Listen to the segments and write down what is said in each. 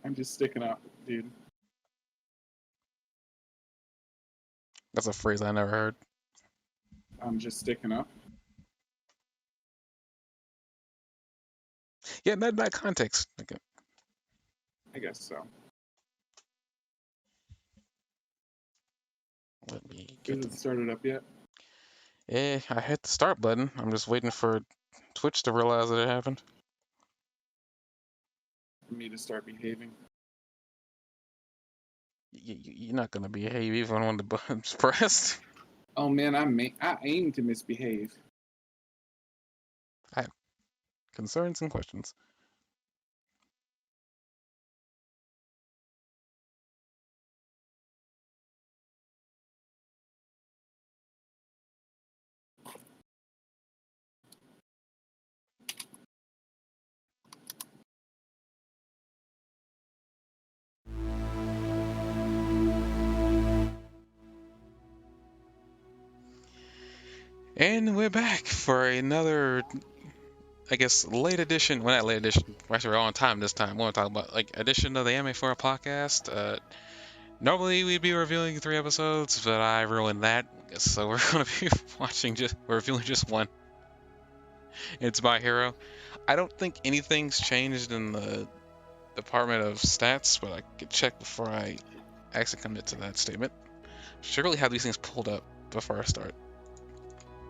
I'm just sticking up, dude. That's a phrase I never heard. I'm just sticking up. Yeah, not in that context. Okay. I guess so. Let me Is get it started up yet? Yeah, I hit the start button. I'm just waiting for Twitch to realize that it happened. For me to start behaving. You're not gonna behave even when the button's pressed. Oh man, I aim to misbehave. I have concerns and questions. And we're back for another, I guess, late edition. Well, not late edition. Actually, we're on time this time. We want to talk about like edition of the Anime4All podcast. Normally we'd be reviewing 3 episodes, but I ruined that. So we're gonna be we're reviewing just one. It's My Hero. I don't think anything's changed in the department of stats, but I could check before I actually commit to that statement. Should really have these things pulled up before I start.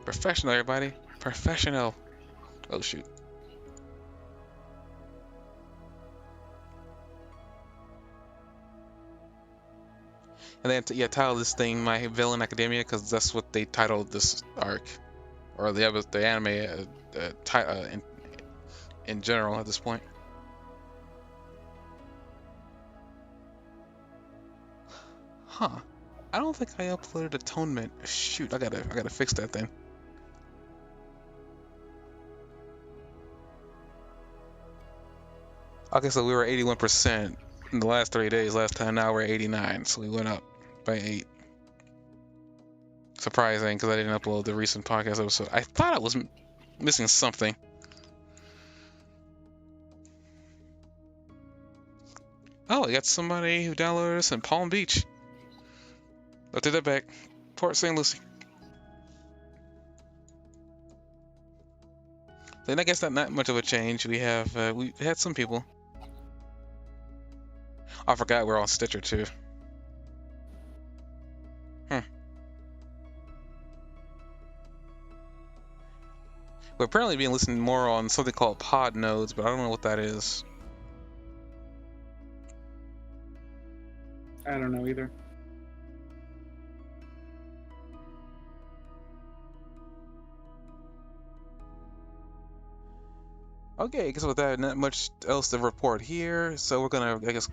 Professional, everybody. Professional. Oh, shoot. And then, yeah, title this thing My Villain Academia, because that's what they titled this arc. Or the anime in general at this point. Huh. I don't think I uploaded Atonement. Shoot, I gotta fix that thing. Okay, so we were 81% in the last 3 days. Last time, now we're 89, so we went up by 8. Surprising, because I didn't upload the recent podcast episode. I thought I was missing something. Oh, I got somebody who downloaded us in Palm Beach. I'll take that back. Port St. Lucie. Then I guess not much of a change. We had some people. I forgot we're on Stitcher too. We're apparently being listened more on something called Pod Nodes, but I don't know what that is. I don't know either. Okay, I guess with that, not much else to report here. So we're gonna, I guess,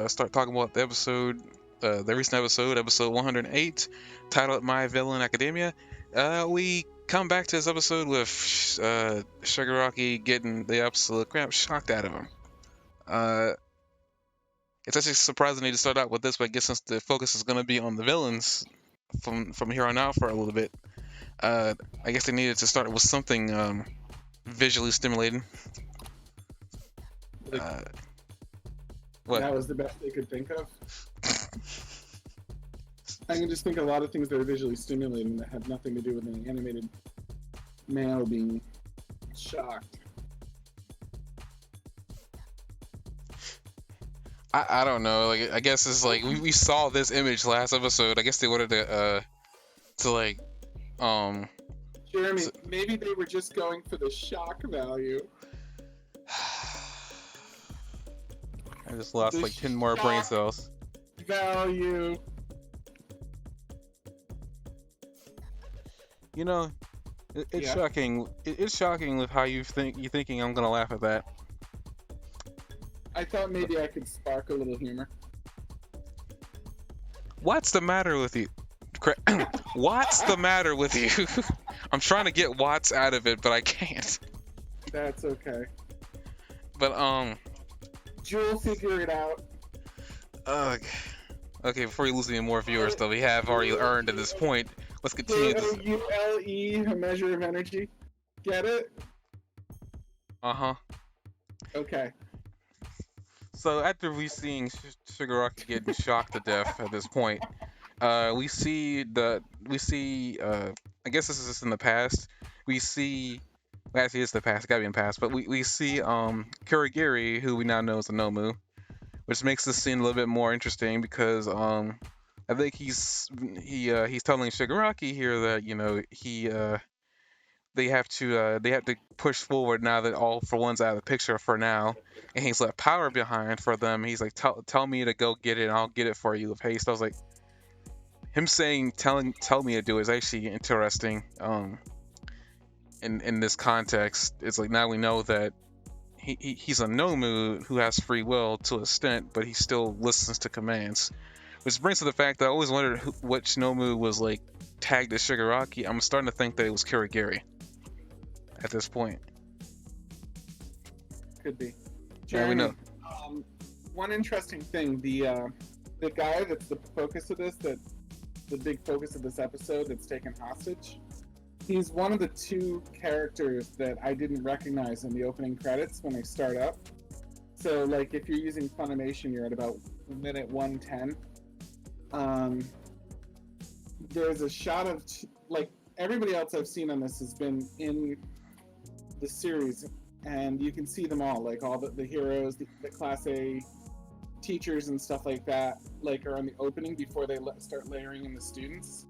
start talking about the episode, the recent episode 108, titled "My Villain Academia." We come back to this episode with Shigaraki getting the absolute crap shocked out of him. It's actually surprising to start out with this, but I guess since the focus is gonna be on the villains from here on out for a little bit, I guess they needed to start with something visually stimulating. What? That was the best they could think of. I can just think of a lot of things that are visually stimulating that have nothing to do with an animated male being shocked. I don't know. Like I guess it's like we saw this image last episode. I guess they wanted to like Jeremy, maybe they were just going for the shock value. I just lost like 10 more brain cells. Value. You know, it's shocking. It's shocking with how you're thinking I'm gonna laugh at that. I thought maybe I could spark a little humor. What's the matter with you? What's the matter with you? I'm trying to get Watts out of it, but I can't. That's okay. But You'll figure it out. Okay, before you lose any more viewers, though, we have already earned at this point. Let's continue this. Ule, a measure of energy. Get it? Uh-huh. Okay. So after we seeing Shigaraki getting shocked to death at this point, we see I guess this is just in the past. We see well, actually it's the past, it gotta be in the past, but we see Kurogiri, who we now know is a Nomu, which makes this scene a little bit more interesting because I think he's telling Shigaraki here that they have to push forward now that All for One's out of the picture for now, and he's left power behind for them. He's like, tell me to go get it, and I'll get it for you with haste. I was like, him saying tell me to do it is actually interesting. In this context, it's like now we know that he's a Nomu who has free will to an extent, but he still listens to commands. Which brings to the fact that I always wondered which Nomu was like tagged as Shigaraki. I'm starting to think that it was Kurogiri at this point. Could be. Yeah, we know. One interesting thing, the guy that's the focus of this, that the big focus of this episode that's taken hostage, he's one of the two characters that I didn't recognize in the opening credits when they start up. So, like, if you're using Funimation, you're at about minute 110. There's a shot of, like, everybody else I've seen on this has been in the series, and you can see them all, like all the heroes, the Class A teachers and stuff like that, like are on the opening before they start layering in the students.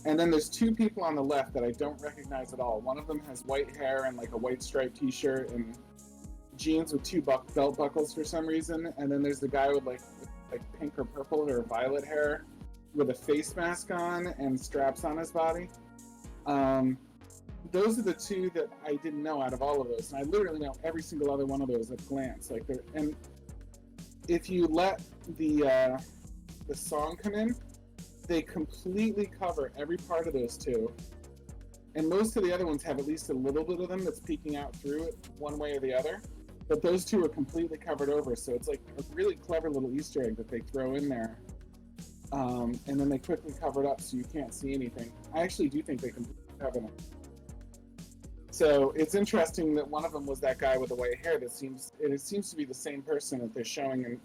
And then there's two people on the left that I don't recognize at all. One of them has white hair and like a white striped t-shirt and jeans with two belt buckles for some reason. And then there's the guy with like pink or purple or violet hair with a face mask on and straps on his body. Those are the two that I didn't know out of all of those, and I literally know every single other one of those at a glance. Like, and if you let the song come in, they completely cover every part of those two, and most of the other ones have at least a little bit of them that's peeking out through it one way or the other. But those two are completely covered over, so it's like a really clever little Easter egg that they throw in there, and then they quickly cover it up so you can't see anything. I actually do think they completely cover them. So it's interesting that one of them was that guy with the white hair. It seems to be the same person that they're showing him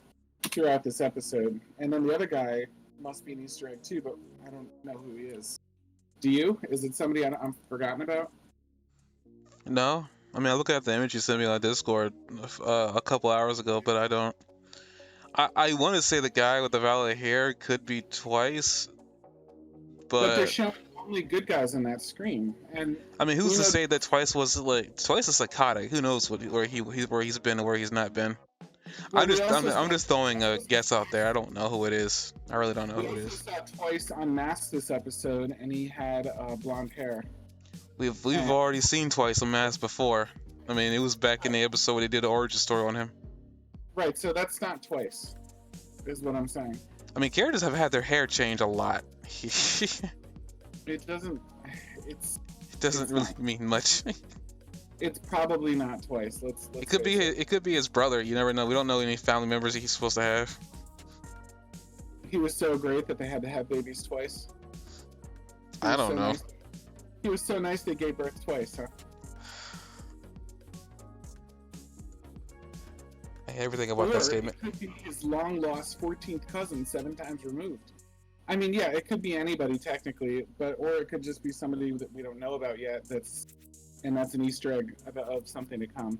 throughout this episode. And then the other guy must be an Easter egg too, but I don't know who he is. Do you? Is it somebody I'm forgotten about? No, I mean I look at the image you sent me on Discord a couple hours ago, but I don't. I want to say the guy with the violet hair could be Twice, But they're but showing only good guys on that screen, and I mean, who's you to know, say that Twice is psychotic? Who knows where he's been and where he's not been? well, we also I'm saw just throwing a guess out there. I don't know who it is. I really don't know we who it also is. saw Twice unmasked this episode, and he had blonde hair. We've And, already seen Twice unmasked before. I mean, it was back in the episode where they did the origin story on him. right, so that's not Twice, is what I'm saying. I mean, characters have had their hair change a lot. It doesn't. It's It doesn't It's really not. mean much. It's probably not Twice. Let's It could be face it. it could be his brother. You never know. We don't know any family members he's supposed to have. He was so great that they had to have babies twice. He I was don't so know. nice. He was so nice they gave birth twice, huh? I hate everything about Or that statement. it could be his long lost 14th cousin 7 times removed. I mean, yeah, it could be anybody technically, but or it could just be somebody that we don't know about yet. That's an Easter egg of something to come.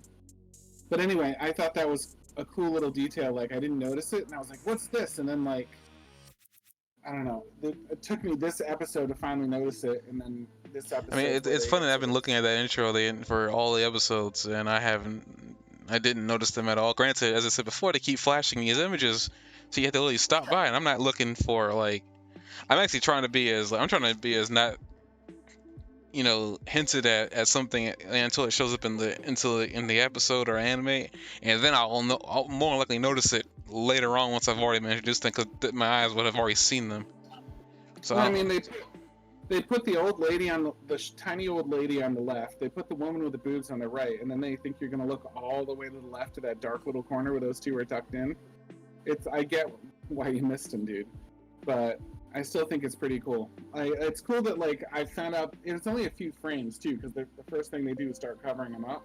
But anyway, I thought that was a cool little detail. Like I didn't notice it, and I was like, "What's this?" And then like, I don't know. It took me this episode to finally notice it, and then this episode. I mean, it's funny that I've been looking at that intro for all the episodes, and I didn't notice them at all. Granted, as I said before, they keep flashing these images, so you have to really stop by. And I'm not looking for like, I'm trying to be as not, hinted at something until it shows up in the episode or anime, and then I'll more likely notice it later on once I've already been introduced to them, because my eyes would have already seen them. So Well, I I don't, mean, they put the old lady on the tiny old lady on the left. They put the woman with the boobs on the right, and then they think you're gonna look all the way to the left to that dark little corner where those two are tucked in. I get why you missed them, dude, but I still think it's pretty cool. It's cool that like I found out it's only a few frames too, because the first thing they do is start covering them up.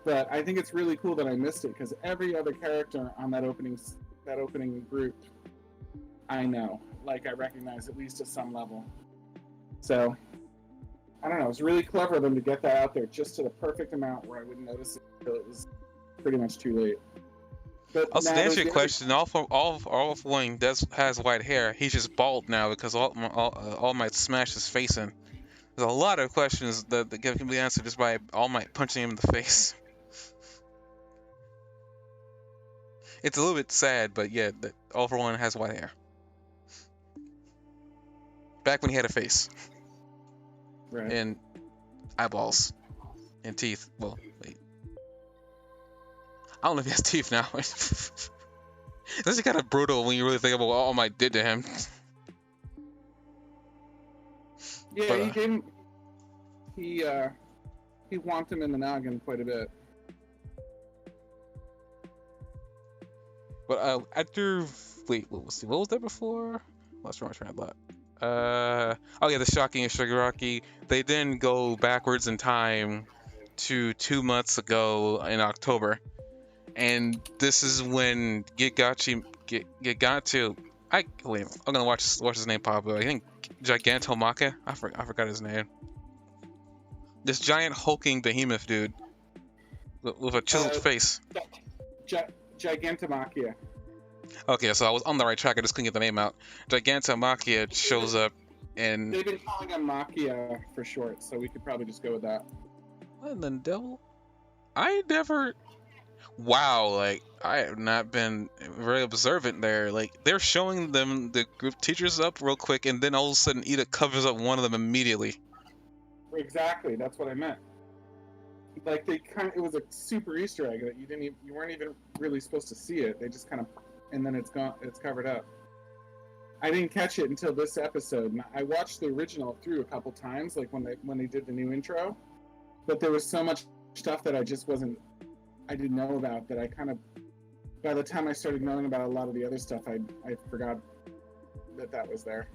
But I think it's really cool that I missed it because every other character on that opening group, I know, like I recognize at least to some level. So I don't know. It was really clever of them to get that out there just to the perfect amount where I wouldn't notice it until it was pretty much too late. But Also, to now answer your question, all of Wayne has white hair. He's just bald now because All Might smashed his face in. There's a lot of questions that can be answered just by All Might punching him in the face. It's a little bit sad, but yeah, All for One has white hair. Back when he had a face. right. And eyeballs. And teeth. Well, wait. I don't know if he has teeth now. This is kind of brutal when you really think about what All Might did to him. Yeah, But, he didn't. He whomped him in the noggin quite a bit. But after what was that before? Lost my train of thought. Oh yeah, the shocking of Shigaraki. They then go backwards in time to 2 months ago in October, and this is when Gigatu. Wait, I'm gonna watch his name pop up. I think Gigantomachia. I forgot his name. This giant hulking behemoth dude with a chiseled face. Gigantomachia. Okay, so I was on the right track. I just couldn't get the name out. Gigantomachia shows up, and They've been calling him Machia for short, so we could probably just go with that. what in the devil? I never. Wow, like I have not been very observant there. Like they're showing them the group teachers up real quick, and then all of a sudden Ida covers up one of them immediately. Exactly, that's what I meant. Like it was a super Easter egg that you weren't even really supposed to see it. They just kind of, and then it's gone, it's covered up. I didn't catch it until this episode. And I watched the original through a couple times, like when they did the new intro, but there was so much stuff that I didn't know about that I kind of, by the time I started knowing about a lot of the other stuff, I forgot that was there.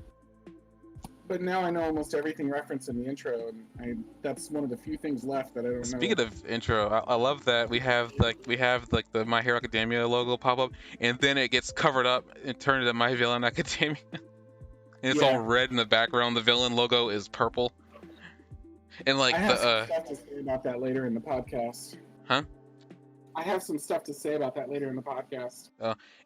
But now I know almost everything referenced in the intro, and that's one of the few things left that I don't know. Speaking of intro, I love that we have the My Hero Academia logo pop up, and then it gets covered up and turned into My Villain Academia, and it's all red in the background. The villain logo is purple, and like I have some stuff to say about that later in the podcast. Huh? I have some stuff to say about that later in the podcast.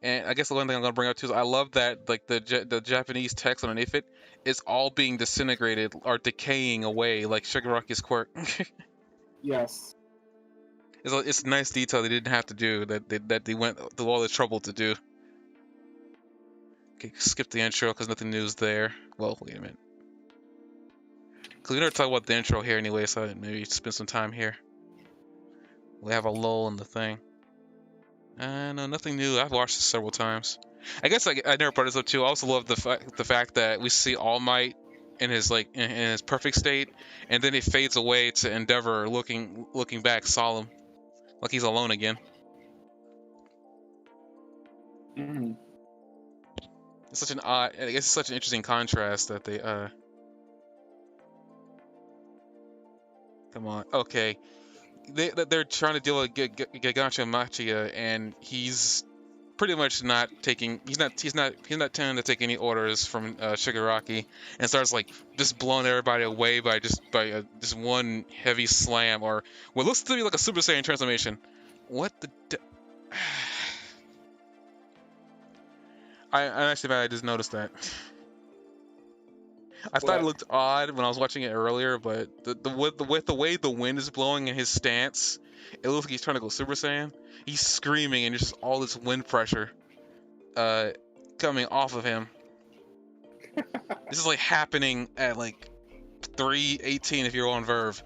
And I guess the one thing I'm gonna bring up too is I love that like the Japanese text underneath it is all being disintegrated or decaying away like Shigaraki's quirk. Yes. It's a nice detail they didn't have to do that they went through all this trouble to do. Okay, skip the intro because nothing new is there. Well, wait a minute. Because we never talk about the intro here anyway, so maybe spend some time here. We have a lull in the thing. No, nothing new. I've watched this several times. I guess I never brought this up too. I also love the fact that we see All Might in his in his perfect state, and then he fades away to Endeavor looking back solemn, like he's alone again. Mm-hmm. It's such an odd. I guess it's such an interesting contrast that they Come on. Okay. They're trying to deal with Gigantomachia, and he's pretty much not taking. He's not tending to take any orders from Shigaraki, and starts like just blowing everybody away by just one heavy slam or what looks to be like a Super Saiyan transformation. What the? I'm actually mad I just noticed that. I thought it looked odd when I was watching it earlier, but the way the wind is blowing and his stance, it looks like he's trying to go Super Saiyan. He's screaming and just all this wind pressure coming off of him. This is like happening at like 3:18 if you're on Verve.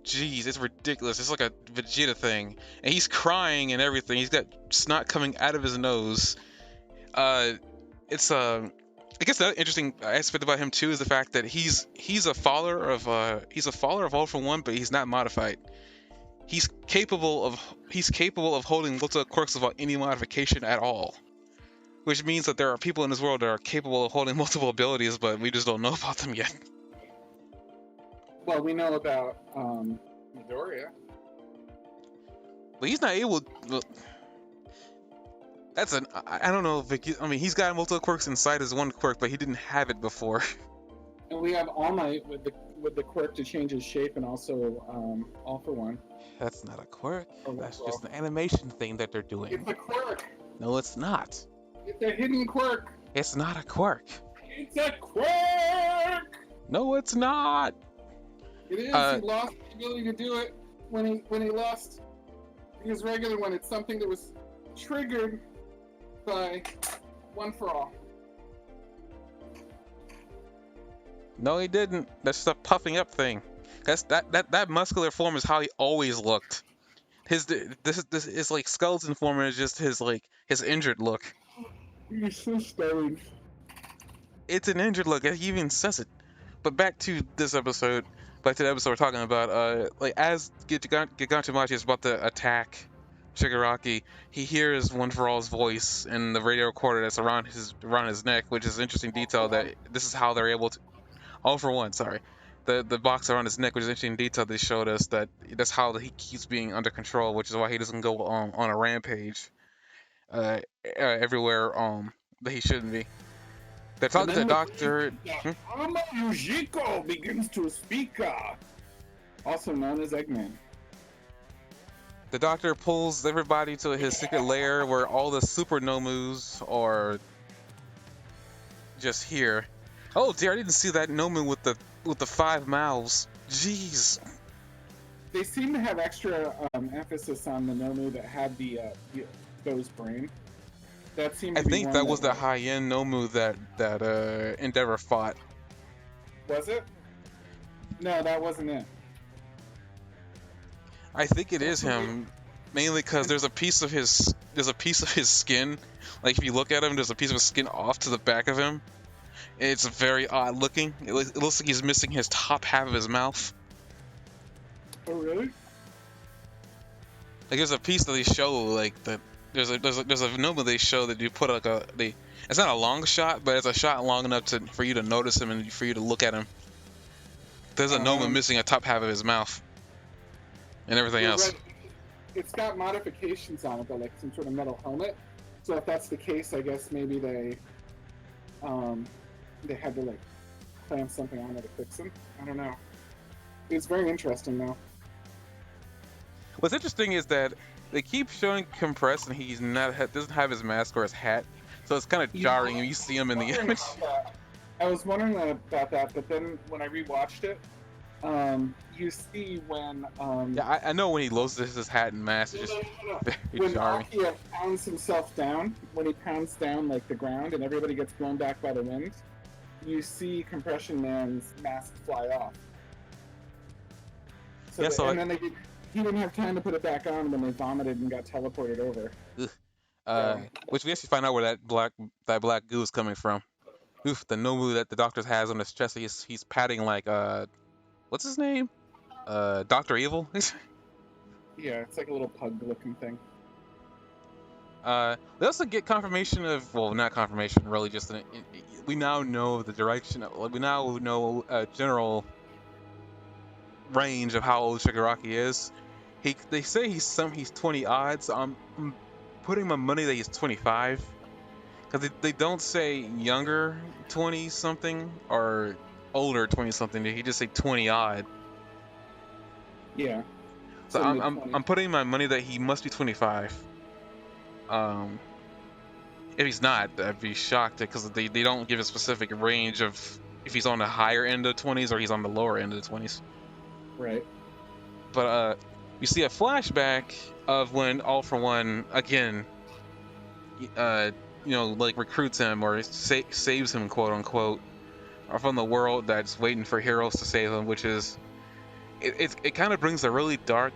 Jeez, it's ridiculous. It's like a Vegeta thing. And he's crying and everything. He's got snot coming out of his nose. I guess the interesting aspect about him too is the fact that he's a follower of All for One, but he's not modified. He's capable of holding multiple quirks without any modification at all, which means that there are people in this world that are capable of holding multiple abilities, but we just don't know about them yet. Well, we know about Midoriya. But he's not able. Well, that's an. I don't know if I mean, he's got multiple quirks inside his one quirk, but he didn't have it before. And we have All Might with the quirk to change his shape, and also All for One. That's not a quirk. Or That's One just for an animation thing that they're All. doing. It's a quirk. No, it's not. It's a hidden quirk. It's not a quirk. It's a quirk. No, it's not. It is. He lost the ability to do it when he lost his regular one. It's something that was triggered by One for All. No, he didn't. That's just a puffing up thing. That muscular form is how he always looked. This is like skeleton form is just his injured look. You're so stubborn. It's an injured look. He even says it. But back to this episode. Back to the episode we're talking about. Like as Gigantamachi is about to attack Shigaraki, he hears One for All's voice in the radio recorder that's around his neck, which is an interesting detail that this is how they're able to. All for One, sorry. The box around his neck, which is an interesting detail they showed us that that's how he keeps being under control, which is why he doesn't go on a rampage everywhere that he shouldn't be. They're talking to the doctor. Ama Yujiko begins to speak, also known as Eggman. The doctor pulls everybody to his secret lair where all the super Nomus are just here. Oh dear, I didn't see that Nomu with the 5 mouths. Jeez. They seem to have extra emphasis on the Nomu that had the ghost brain. That seemed. I think that was the high-end Nomu that Endeavor fought. Was it? No, that wasn't it. I think it is him, mainly because there's a piece of his skin. Like if you look at him, there's a piece of his skin off to the back of him. It's very odd looking. It looks like he's missing his top half of his mouth. Oh really? Like there's a piece that they show like that. There's a Nomu they show that you put it's not a long shot, but it's a shot long enough for you to notice him and for you to look at him. There's a Nomu missing a top half of his mouth and everything else. Right. It's got modifications on it, though, like some sort of metal helmet. So if that's the case, I guess maybe they had to like clamp something on it to fix him. I don't know. It's very interesting though. What's interesting is that they keep showing Compress and he's doesn't have his mask or his hat, so it's kind of jarring when you see him in the image. I was wondering about that, but then when I rewatched it, you see when yeah, I know when he loses his hat and mask, it's just very when jarring. Akia pounds himself down, when he pounds down like the ground and everybody gets blown back by the wind, you see Compression Man's mask fly off. Then he didn't have time to put it back on when they vomited and got teleported over. Which we actually find out where that black goo is coming from. Oof, the Nomu that the doctor has on his chest, he's patting like what's his name? Dr. Evil? Yeah, it's like a little pug-looking thing. They also get confirmation of, well, not confirmation, really, just we now know the direction. We now know a general range of how old Shigaraki is. They say he's 20 odds. I'm putting my money that he's 25, because they don't say younger 20 something or older 20 something. He just say 20 odd. Yeah. So I'm putting my money that he must be 25. If he's not, I'd be shocked because they don't give a specific range of if he's on the higher end of 20s or he's on the lower end of the 20s. Right. But you see a flashback of when All for One again, like recruits him or saves him, quote unquote, or from the world that's waiting for heroes to save him, which is it kind of brings a really dark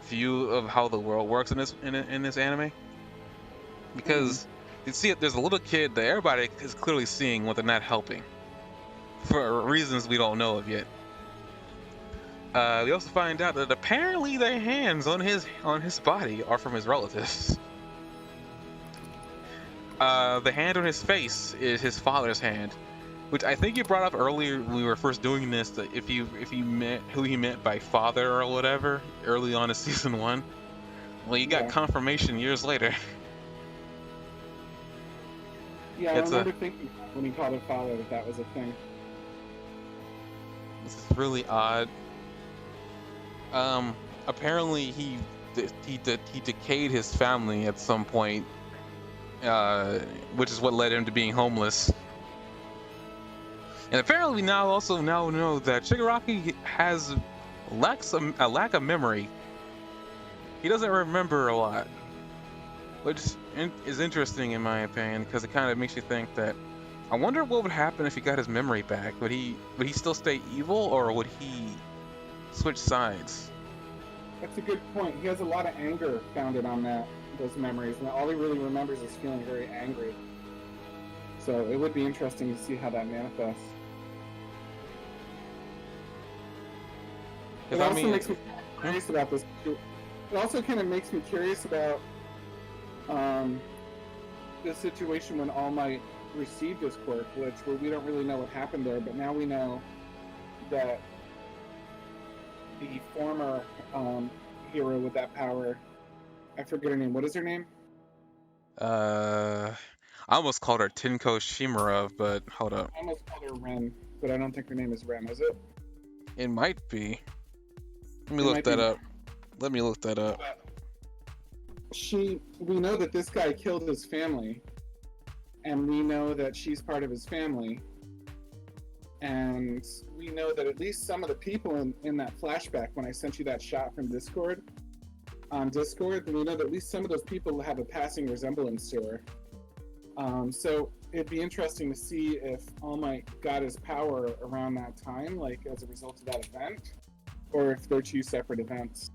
view of how the world works in this anime, because you see there's a little kid that everybody is clearly seeing when they're not helping for reasons we don't know of yet. We also find out that apparently the hands on his body are from his relatives. The hand on his face is his father's hand, which I think you brought up earlier when we were first doing this, that if you meant who he meant by father or whatever early on in season 1. Well, you got Yeah. confirmation years later. Yeah, I It's a remember thinking when he called her father that that was a thing. this is really odd. Apparently he decayed his family at some point, which is what led him to being homeless. And apparently we now also now know that Shigaraki has a lack of memory. He doesn't remember a lot, which is interesting in my opinion because it kind of makes you think that I wonder what would happen if he got his memory back. Would he still stay evil or would he switch sides? That's a good point. He has a lot of anger founded on those memories, and all he really remembers is feeling very angry. So it would be interesting to see how that manifests. It Because I also mean, makes me curious about this. It also kind of makes me curious about um, the situation when All Might received his quirk, where we don't really know what happened there, but now we know that the former hero with that power, I forget her name. What is her name? I almost called her Tinko Shimura, but hold up, I almost called her Ren, but I don't think her name is Ren, is it? it might be. Let me It look might be that Ren. up. Let me look that up. We know that this guy killed his family, and we know that she's part of his family, and we know that at least some of the people in that flashback, when I sent you that shot from Discord, on Discord, we know that at least some of those people have a passing resemblance to her. So it'd be interesting to see if All Might got his power around that time, like as a result of that event, or if they're two separate events.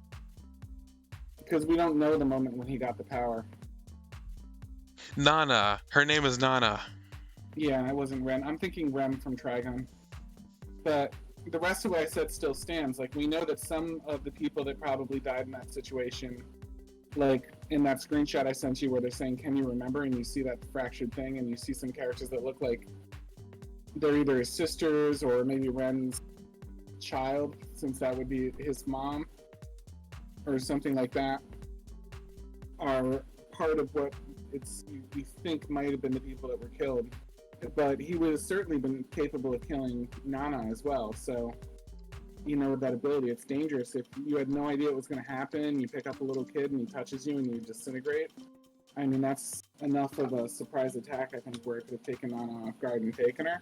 Because we don't know the moment when he got the power. Nana. Her name is Nana. Yeah, it wasn't Ren. I'm thinking Rem from Trigon. But the rest of what I said still stands. Like, we know that some of the people that probably died in that situation, like in that screenshot I sent you where they're saying, can you remember? And you see that fractured thing, and you see some characters that look like they're either his sisters or maybe Ren's child, since that would be his mom or something like that, are part of what we think might have been the people that were killed. But he would have certainly been capable of killing Nana as well. So, you know, with that ability, it's dangerous. If you had no idea what was going to happen, you pick up a little kid and he touches you and you disintegrate. I mean, that's enough of a surprise attack, I think, where it could have taken Nana off guard and taken her.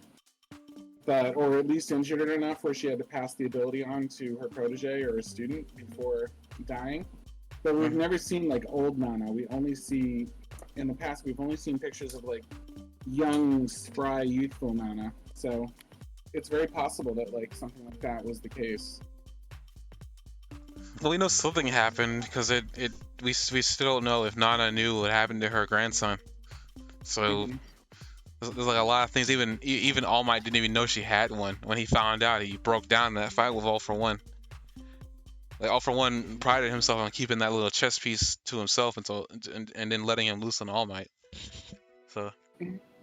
But, or at least injured her enough where she had to pass the ability on to her protege or a student before dying. But we've never seen like old Nana. We only see, in the past, we've only seen pictures of like young, spry, youthful Nana. So it's very possible that like something like that was the case. Well, we know something happened because we still don't know if Nana knew what happened to her grandson. So there's like a lot of things. Even All Might didn't even know she had one. When he found out, he broke down in that fight with All For One. Like All For One prided himself on keeping that little chess piece to himself until and then letting him loose on All Might. So.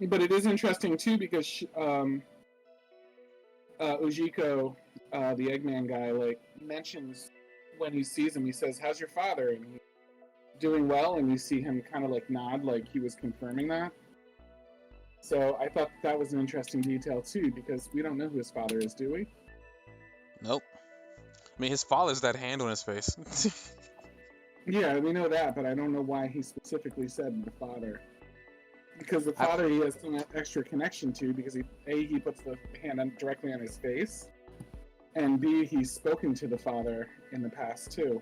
But it is interesting too because Ujiko, the Eggman guy, like mentions when he sees him, he says, "How's your father?" And he's doing well, and you see him kind of like nod, like he was confirming that. So I thought that was an interesting detail too, because we don't know who his father is, do we? Nope. I mean, his father's that hand on his face. Yeah, we know that, but I don't know why he specifically said the father. Because the father he has some extra connection to, because he puts the hand directly on his face, and B, he's spoken to the father in the past too.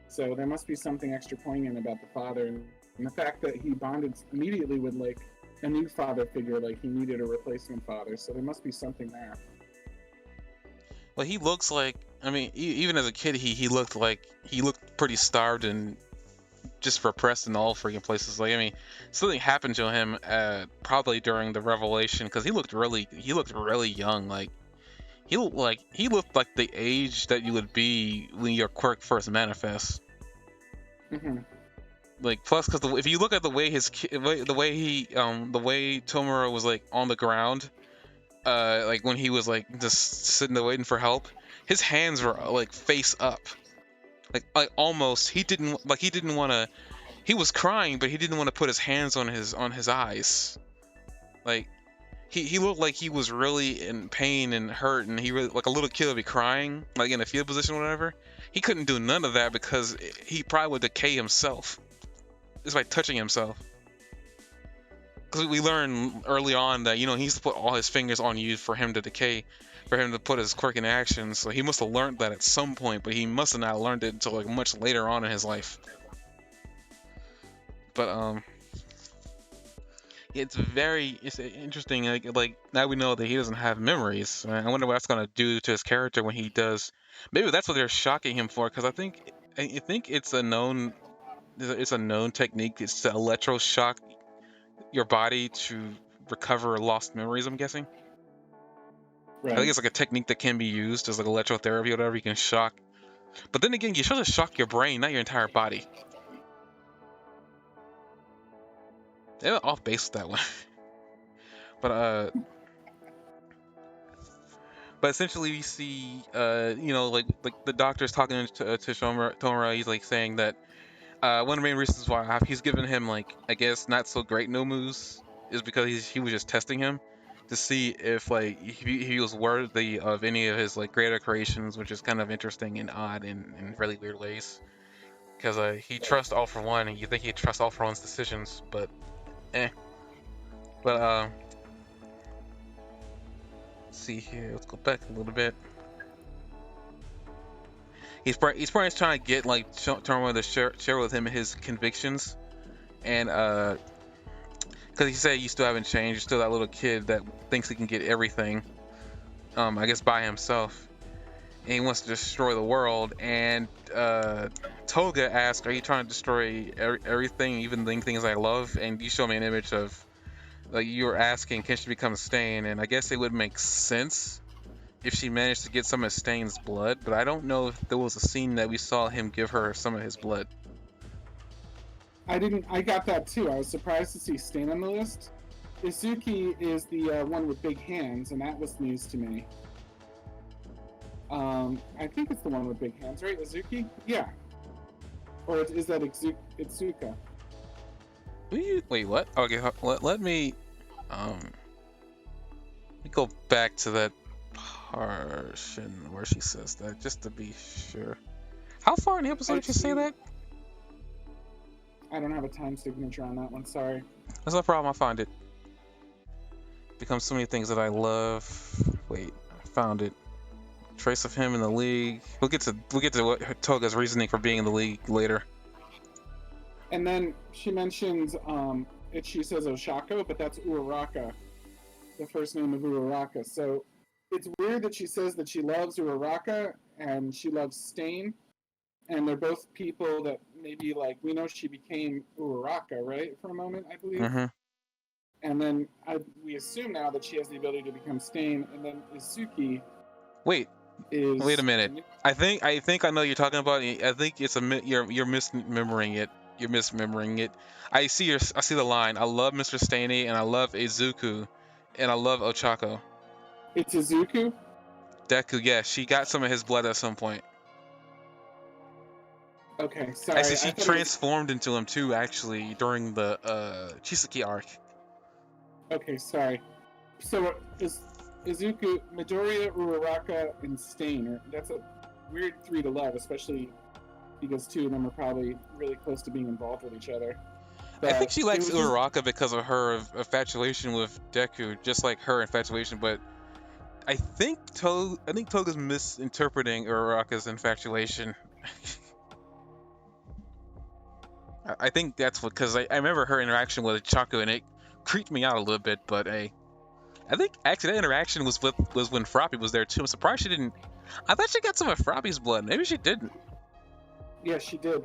So there must be something extra poignant about the father, and the fact that he bonded immediately with like a new father figure, like he needed a replacement father. So there must be something there. Well, he looks like. I mean, even as a kid, he looked pretty starved and just repressed in all freaking places. Like, I mean, something happened to him probably during the revelation because he looked really young. Like he looked like the age that you would be when your quirk first manifests. Like plus, because if you look at the way the way Tomura was like on the ground, like when he was like just sitting there waiting for help, his hands were like face up. Like almost he didn't want to. He was crying, but he didn't want to put his hands on his eyes. Like he looked like he was really in pain and hurt, and he really like a little kid would be crying, like in a fetal position or whatever. He couldn't do none of that because he probably would decay himself just by touching himself. Because we learned early on that he needs to put all his fingers on you for him to decay, for him to put his quirk in action. So he must have learned that at some point, but he must have not learned it until like much later on in his life. But it's interesting. Like now we know that he doesn't have memories. I wonder what that's gonna do to his character when he does. Maybe that's what they're shocking him for. Because I think it's a known technique. It's to electroshock your body to recover lost memories. I'm guessing. Right. I think it's like a technique that can be used as like electrotherapy or whatever. You can shock, but then again, you're supposed to shock your brain, not your entire body. They went off base with that one. But essentially we see like the doctor's talking to Tomura. He's like saying that one of the main reasons why he's given him like I guess not so great no moves is because he was just testing him to see if like he was worthy of any of his like greater creations, which is kind of interesting and odd in really weird ways. Because he trusts All For One, and you think he'd trust All For One's decisions, but But let's see here. Let's go back a little bit. He's probably trying to get like Torma to share with him his convictions, and because he said you still haven't changed. You're still that little kid that thinks he can get everything. I guess by himself, and he wants to destroy the world. And Toga asks, "Are you trying to destroy everything, even the things I love?" And you show me an image of like you were asking, can she become Stain? And I guess it would make sense if she managed to get some of Stain's blood, but I don't know if there was a scene that we saw him give her some of his blood. I got that too. I was surprised to see Stain on the list. Izuki is the one with big hands, and that was news to me. I think it's the one with big hands, right? Izuki? Yeah. Or is that Itsuka? Wait, what? Okay, let me go back to that portion where she says that, just to be sure. How far in the episode did you say that? I don't have a time signature on that one, sorry. That's no problem, I'll find it. Becomes so many things that I love. Wait, I found it. Trace of him in the league. We'll get to what Toga's reasoning for being in the league later. And then she mentions, she says Oshako, but that's Uraraka, the first name of Uraraka. So it's weird that she says that she loves Uraraka and she loves Stain, and they're both people that maybe, like, we know she became Uraraka, right, for a moment, I believe? Mm-hmm. And then we assume now that she has the ability to become Stain, and then Izuki Wait a minute. I think I know what you're talking about. I think it's you're misremembering it. You're misremembering it. I see the line. I love Mr. Staney, and I love Izuku, and I love Ochako. It's Izuku? Deku, yeah, she got some of his blood at some point. Okay, sorry. Actually, she transformed into him too, actually, during the Chisaki arc. Okay, sorry. So Izuku, Midoriya, Uraraka, and Stain. That's a weird three to love, especially because two of them are probably really close to being involved with each other. I think she likes Uraraka because of her infatuation with Deku, just like her infatuation. But I think Toga's misinterpreting Uraraka's infatuation. I think that's because I remember her interaction with Chaco, and it creeped me out a little bit. But I think actually that interaction was when Froppy was there too. I'm surprised she didn't. I thought she got some of Froppy's blood. Maybe she didn't. Yeah, she did.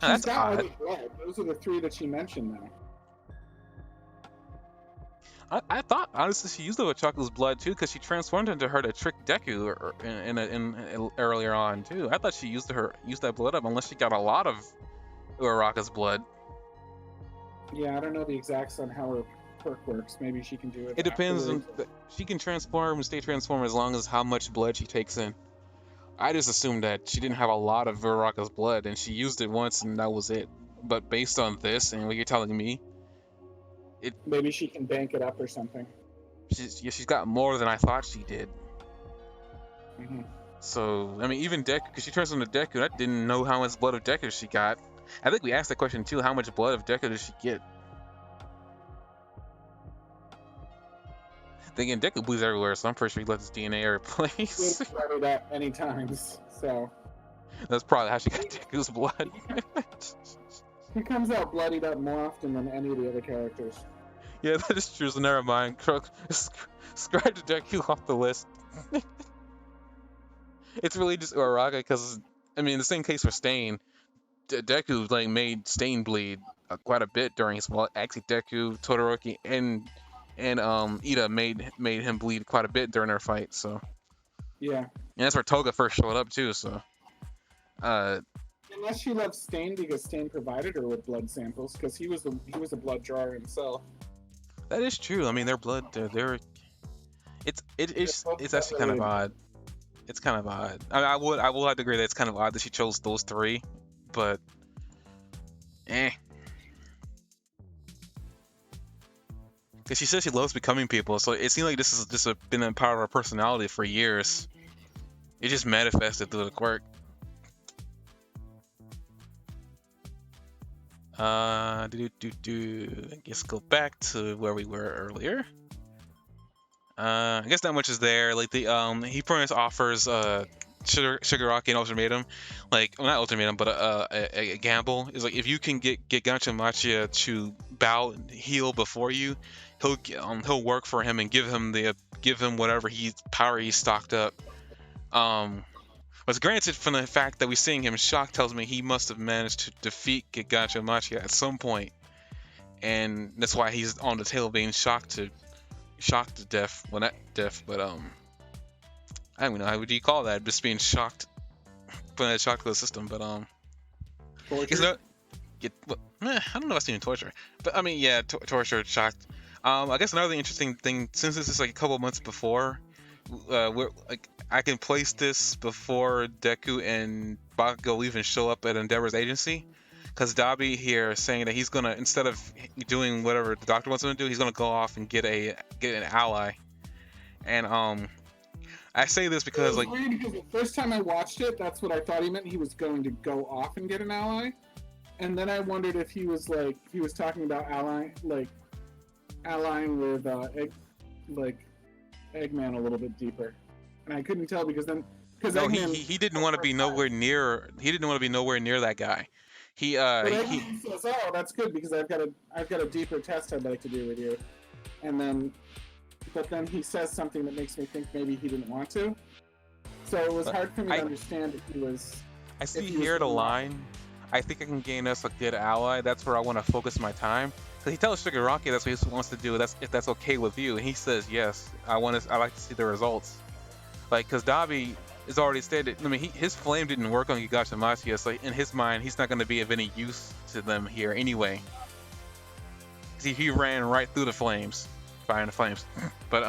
That's odd. Other blood. Those are the three that she mentioned now. I thought honestly she used Chaco's blood too, because she transformed into her to trick Deku in earlier on too. I thought she used that blood up, unless she got a lot of Uraraka's blood. Yeah, I don't know the exacts on how her quirk works. Maybe she can do it. It depends on. She can transform and stay transformed as long as how much blood she takes in. I just assumed that she didn't have a lot of Uraraka's blood, and she used it once, and that was it. But based on this, and what you're telling me, Maybe she can bank it up or something. she's got more than I thought she did. Hmm. So, I mean, even Deku, because she turns into Deku, I didn't know how much blood of Deku she got. I think we asked that question too, how much blood of Deku did she get? Then again, Deku bleeds everywhere, so I'm pretty sure he left his DNA every place. We've read it at any times, so That's probably how she got Deku's blood. he comes out bloodied up more often than any of the other characters. Yeah, that is true, so never mind. Scratch Deku off the list. It's really just Uraraka, because, I mean, the same case for Stain. Deku like made Stain bleed quite a bit during his, well, actually Deku, Todoroki, and Ida made him bleed quite a bit during their fight. So Yeah. and that's where Toga first showed up too. So Unless she loves Stain because Stain provided her with blood samples, because he was a blood drawer himself. that is true. I mean, their blood, it's actually kind of odd. It's kind of odd. I will have to agree that it's kind of odd that she chose those three, but because she says she loves becoming people, so it seems like this has just been a part of her personality for years. It just manifested through the quirk. I guess go back to where we were earlier. I guess not much is there. Like the he pretty much offers Shigaraki an ultimatum, like, well, not ultimatum, but a gamble. Is like, if you can get Gansha Machia to bow heal before you, he'll work for him and give him whatever power he's stocked up. But granted, from the fact that we're seeing him shocked tells me he must have managed to defeat Gansha Machia at some point, and that's why he's on the tail of being shocked to death. Well, not death, but I don't know, how would you call that? Just being shocked, putting that shock to the system. But Torture? I don't know if it's even torture, but I mean, yeah, torture, shocked. I guess another interesting thing, since this is like a couple months before, we're like, I can place this before Deku and Bakugo even show up at Endeavor's agency, because Dabi here is saying that he's gonna, instead of doing whatever the doctor wants him to do, he's gonna go off and get an ally. And I say this because, like, weird, because the first time I watched it, that's what I thought he meant. He was going to go off and get an ally, and then I wondered if he was talking about allying with Eggman a little bit deeper, and I couldn't tell because Eggman, he didn't want to be nowhere near. He didn't want to be nowhere near that guy. But Eggman says, "Oh, that's good because I've got a deeper test I'd like to do with you," but then he says something that makes me think maybe he didn't want to. So it was hard for me to understand if he was. I see here the line. I think I can gain us a good ally. That's where I want to focus my time. So he tells Shigaraki that's what he wants to do. If that's okay with you, and he says yes. I like to see the results. Like, because Dabi is already stated. I mean, his flame didn't work on Gansha Machia, so in his mind, he's not going to be of any use to them here anyway. See, he ran right through the flames, firing the flames. But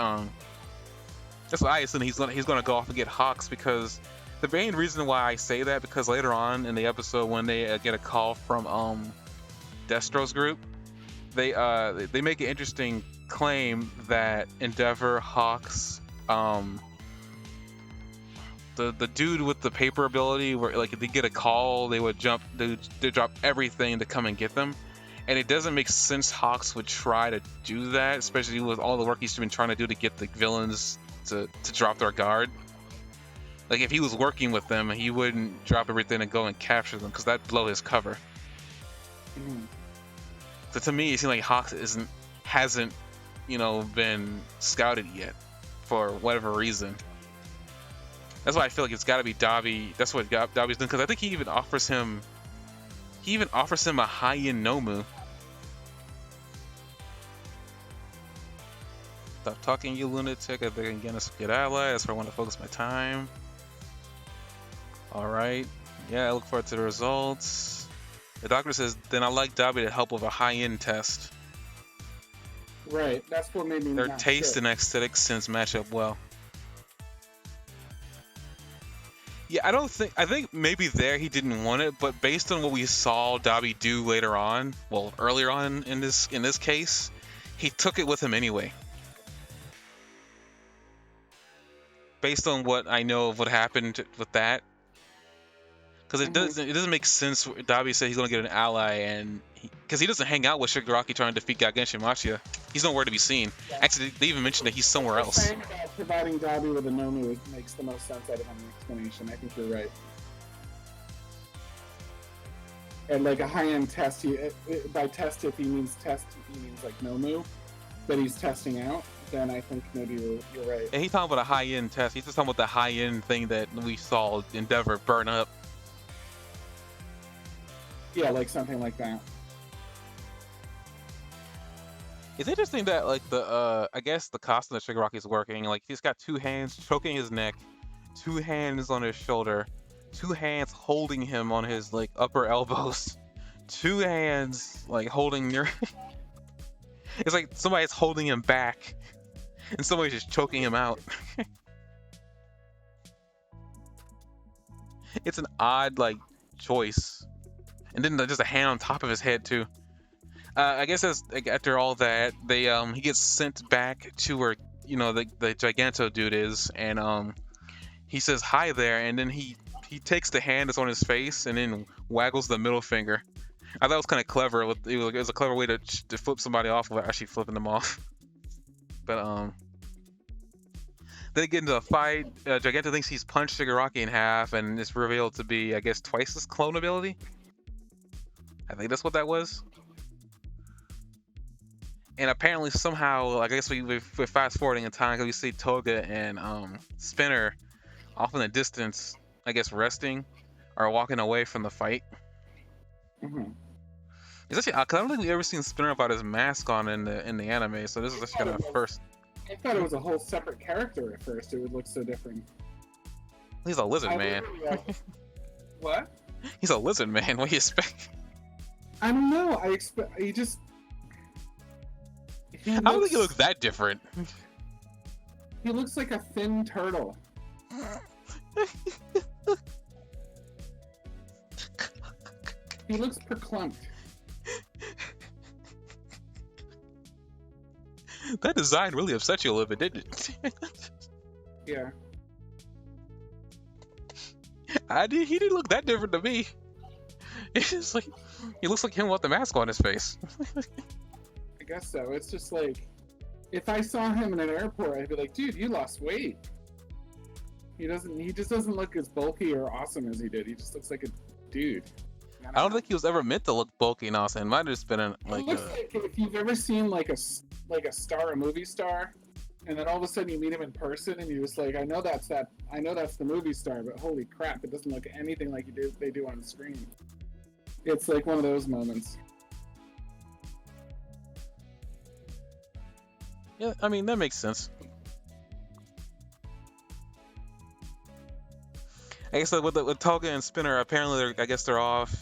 that's why I assume he's gonna go off and get Hawks, because the main reason why I say that, because later on in the episode when they get a call from Destro's group, they make an interesting claim that Endeavor, Hawks, the dude with the paper ability, where like if they get a call, they would drop everything to come and get them. And it doesn't make sense Hawks would try to do that, especially with all the work he's been trying to do to get the villains to drop their guard. Like, if he was working with them, he wouldn't drop everything and go and capture them, because that'd blow his cover. So to me, it seems like Hawks hasn't been scouted yet for whatever reason. That's why I feel like it's got to be Dabi. That's what Dabi's doing, because I think he even offers him a high-end Nomu. Stop talking, you lunatic. I think I can get us a good ally. That's where I want to focus my time. Alright. Yeah, I look forward to the results. The doctor says, then I like Dabi to help with a high-end test. Right, that's what made me Their not taste sure. and aesthetic sense match up well. Yeah, I think maybe there he didn't want it, but based on what we saw Dabi do later on, well, earlier on in this case, he took it with him anyway. Based on what I know of what happened with that, because it doesn't make sense. Dabi said he's gonna get an ally, and because he doesn't hang out with Shigaraki trying to defeat Genshin Machiya, he's nowhere to be seen. Yeah. Actually, they even mentioned that he's somewhere else. Saying about providing Dabi with a Nomu makes the most sense out of any explanation. I think you're right. And like a high-end test, by test, if he means test, he means like Nomu that he's testing out. Then I think maybe you're right. And he's talking about a high-end test. He's just talking about the high-end thing that we saw Endeavor burn up. Yeah, like something like that. It's interesting that like the I guess the costume that Shigaraki's working, like he's got two hands choking his neck, two hands on his shoulder, two hands holding him on his like upper elbows, two hands like holding your it's like somebody's holding him back and somebody's just choking him out. It's an odd like choice. And then just a hand on top of his head too. I guess as after all that, they he gets sent back to where the Giganto dude is, and he says hi there, and then he takes the hand that's on his face and then waggles the middle finger. I thought it was kind of clever. It was a clever way to flip somebody off without actually flipping them off. But they get into a fight. Giganto thinks he's punched Shigaraki in half, and it's revealed to be, I guess, twice his clone ability. I think that's what that was. And apparently somehow, I guess we're fast forwarding in time because we see Toga and Spinner off in the distance, I guess resting or walking away from the fight. Mm-hmm. It's actually, cause I don't think we've ever seen Spinner without his mask on in the anime, so this is actually kind of first. I thought it was a whole separate character at first. It would look so different. He's a lizard man. What? He's a lizard man. What do you expect? I don't know. I expect he just. I don't think he looks that different. He looks like a thin turtle. He looks perclumped. That design really upset you a little bit, didn't it? Yeah. He didn't look that different to me. It's just like he looks like him with the mask on his face. I guess so. It's just like, if I saw him in an airport, I'd be like, dude, you lost weight. He just doesn't look as bulky or awesome as he did. He just looks like a dude. I don't think he was ever meant to look bulky and awesome. It might have just been like if you've ever seen like a movie star, and then all of a sudden you meet him in person and you're just like, I know that's the movie star, but holy crap, it doesn't look anything like they do on the screen. It's like one of those moments. Yeah, I mean, that makes sense. I guess with Toga and Spinner, apparently they're off.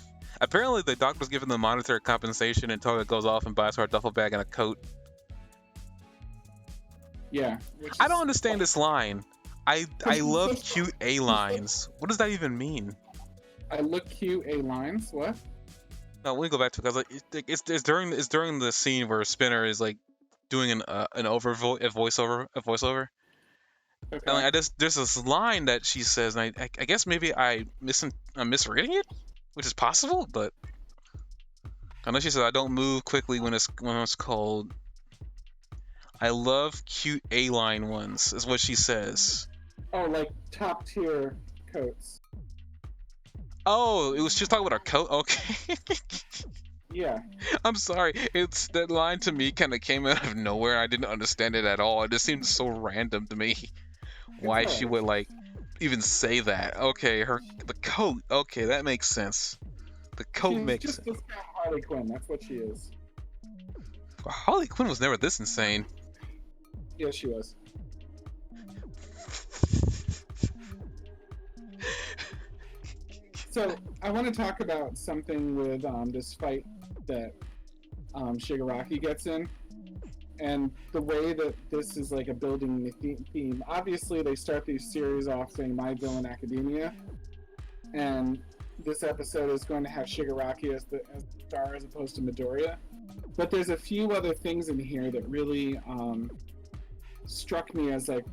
Apparently the doctor's giving them monetary compensation, and Toga goes off and buys her a duffel bag and a coat. Yeah. I don't understand this line. I love cute A lines. What does that even mean? I look cute A lines? What? No, let me go back to it because it's during the scene where Spinner is like doing a voiceover. Okay. And like, there's this line that she says, and I guess maybe I'm misreading it, which is possible, but I know she says I don't move quickly when it's cold. I love cute A-line ones, is what she says. Oh, like top tier coats. Oh, she was talking about her coat. Okay. Yeah. I'm sorry. It's that line to me kind of came out of nowhere. I didn't understand it at all. It just seemed so random to me. Why she would like even say that? Okay, the coat. Okay, that makes sense. The coat makes sense. She's just Harley Quinn. That's what she is. Harley Quinn was never this insane. Yeah, she was. So I want to talk about something with this fight that Shigaraki gets in, and the way that this is like a building the theme. Obviously, they start these series off saying My Villain Academia, and this episode is going to have Shigaraki as the star as opposed to Midoriya. But there's a few other things in here that really struck me as like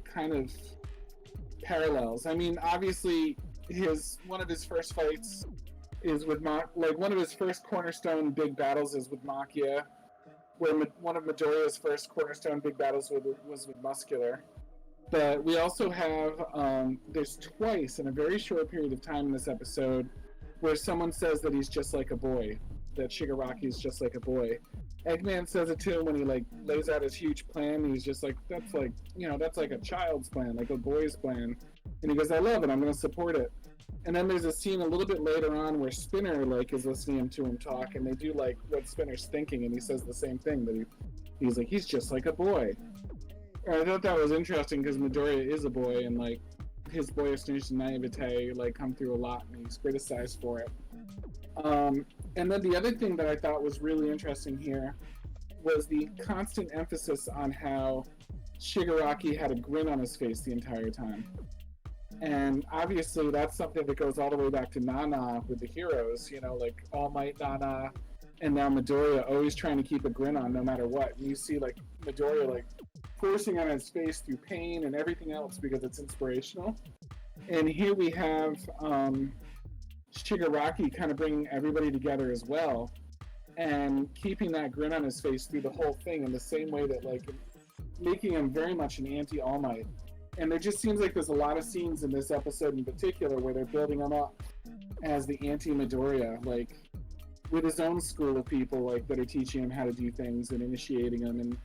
kind of parallels. I mean, obviously, one of his first fights is with one of his first cornerstone big battles is with Makia, where one of Midoriya's first cornerstone big battles was with Muscular. But we also have there's twice in a very short period of time in this episode where someone says that he's just like a boy, that Shigaraki is just like a boy. Eggman says it to him when he like lays out his huge plan. He's just like, that's like, that's like a child's plan, like a boy's plan. And he goes, I love it, I'm going to support it. And then there's a scene a little bit later on where Spinner like is listening to him talk, and they do like what Spinner's thinking, and he says the same thing, that he's like, he's just like a boy. I thought that was interesting because Midoriya is a boy, and like his boyishness and naivete like come through a lot, and he's criticized for it. And then the other thing that I thought was really interesting here was the constant emphasis on how Shigaraki had a grin on his face the entire time. And obviously that's something that goes all the way back to Nana with the heroes, like All Might Nana, and now Midoriya always trying to keep a grin on no matter what. And you see like Midoriya like forcing on his face through pain and everything else because it's inspirational. And here we have Shigaraki kind of bringing everybody together as well and keeping that grin on his face through the whole thing in the same way that like making him very much an anti-All Might. And there just seems like there's a lot of scenes in this episode in particular where they're building him up as the anti-Midoriya, like with his own school of people like that are teaching him how to do things and initiating him, and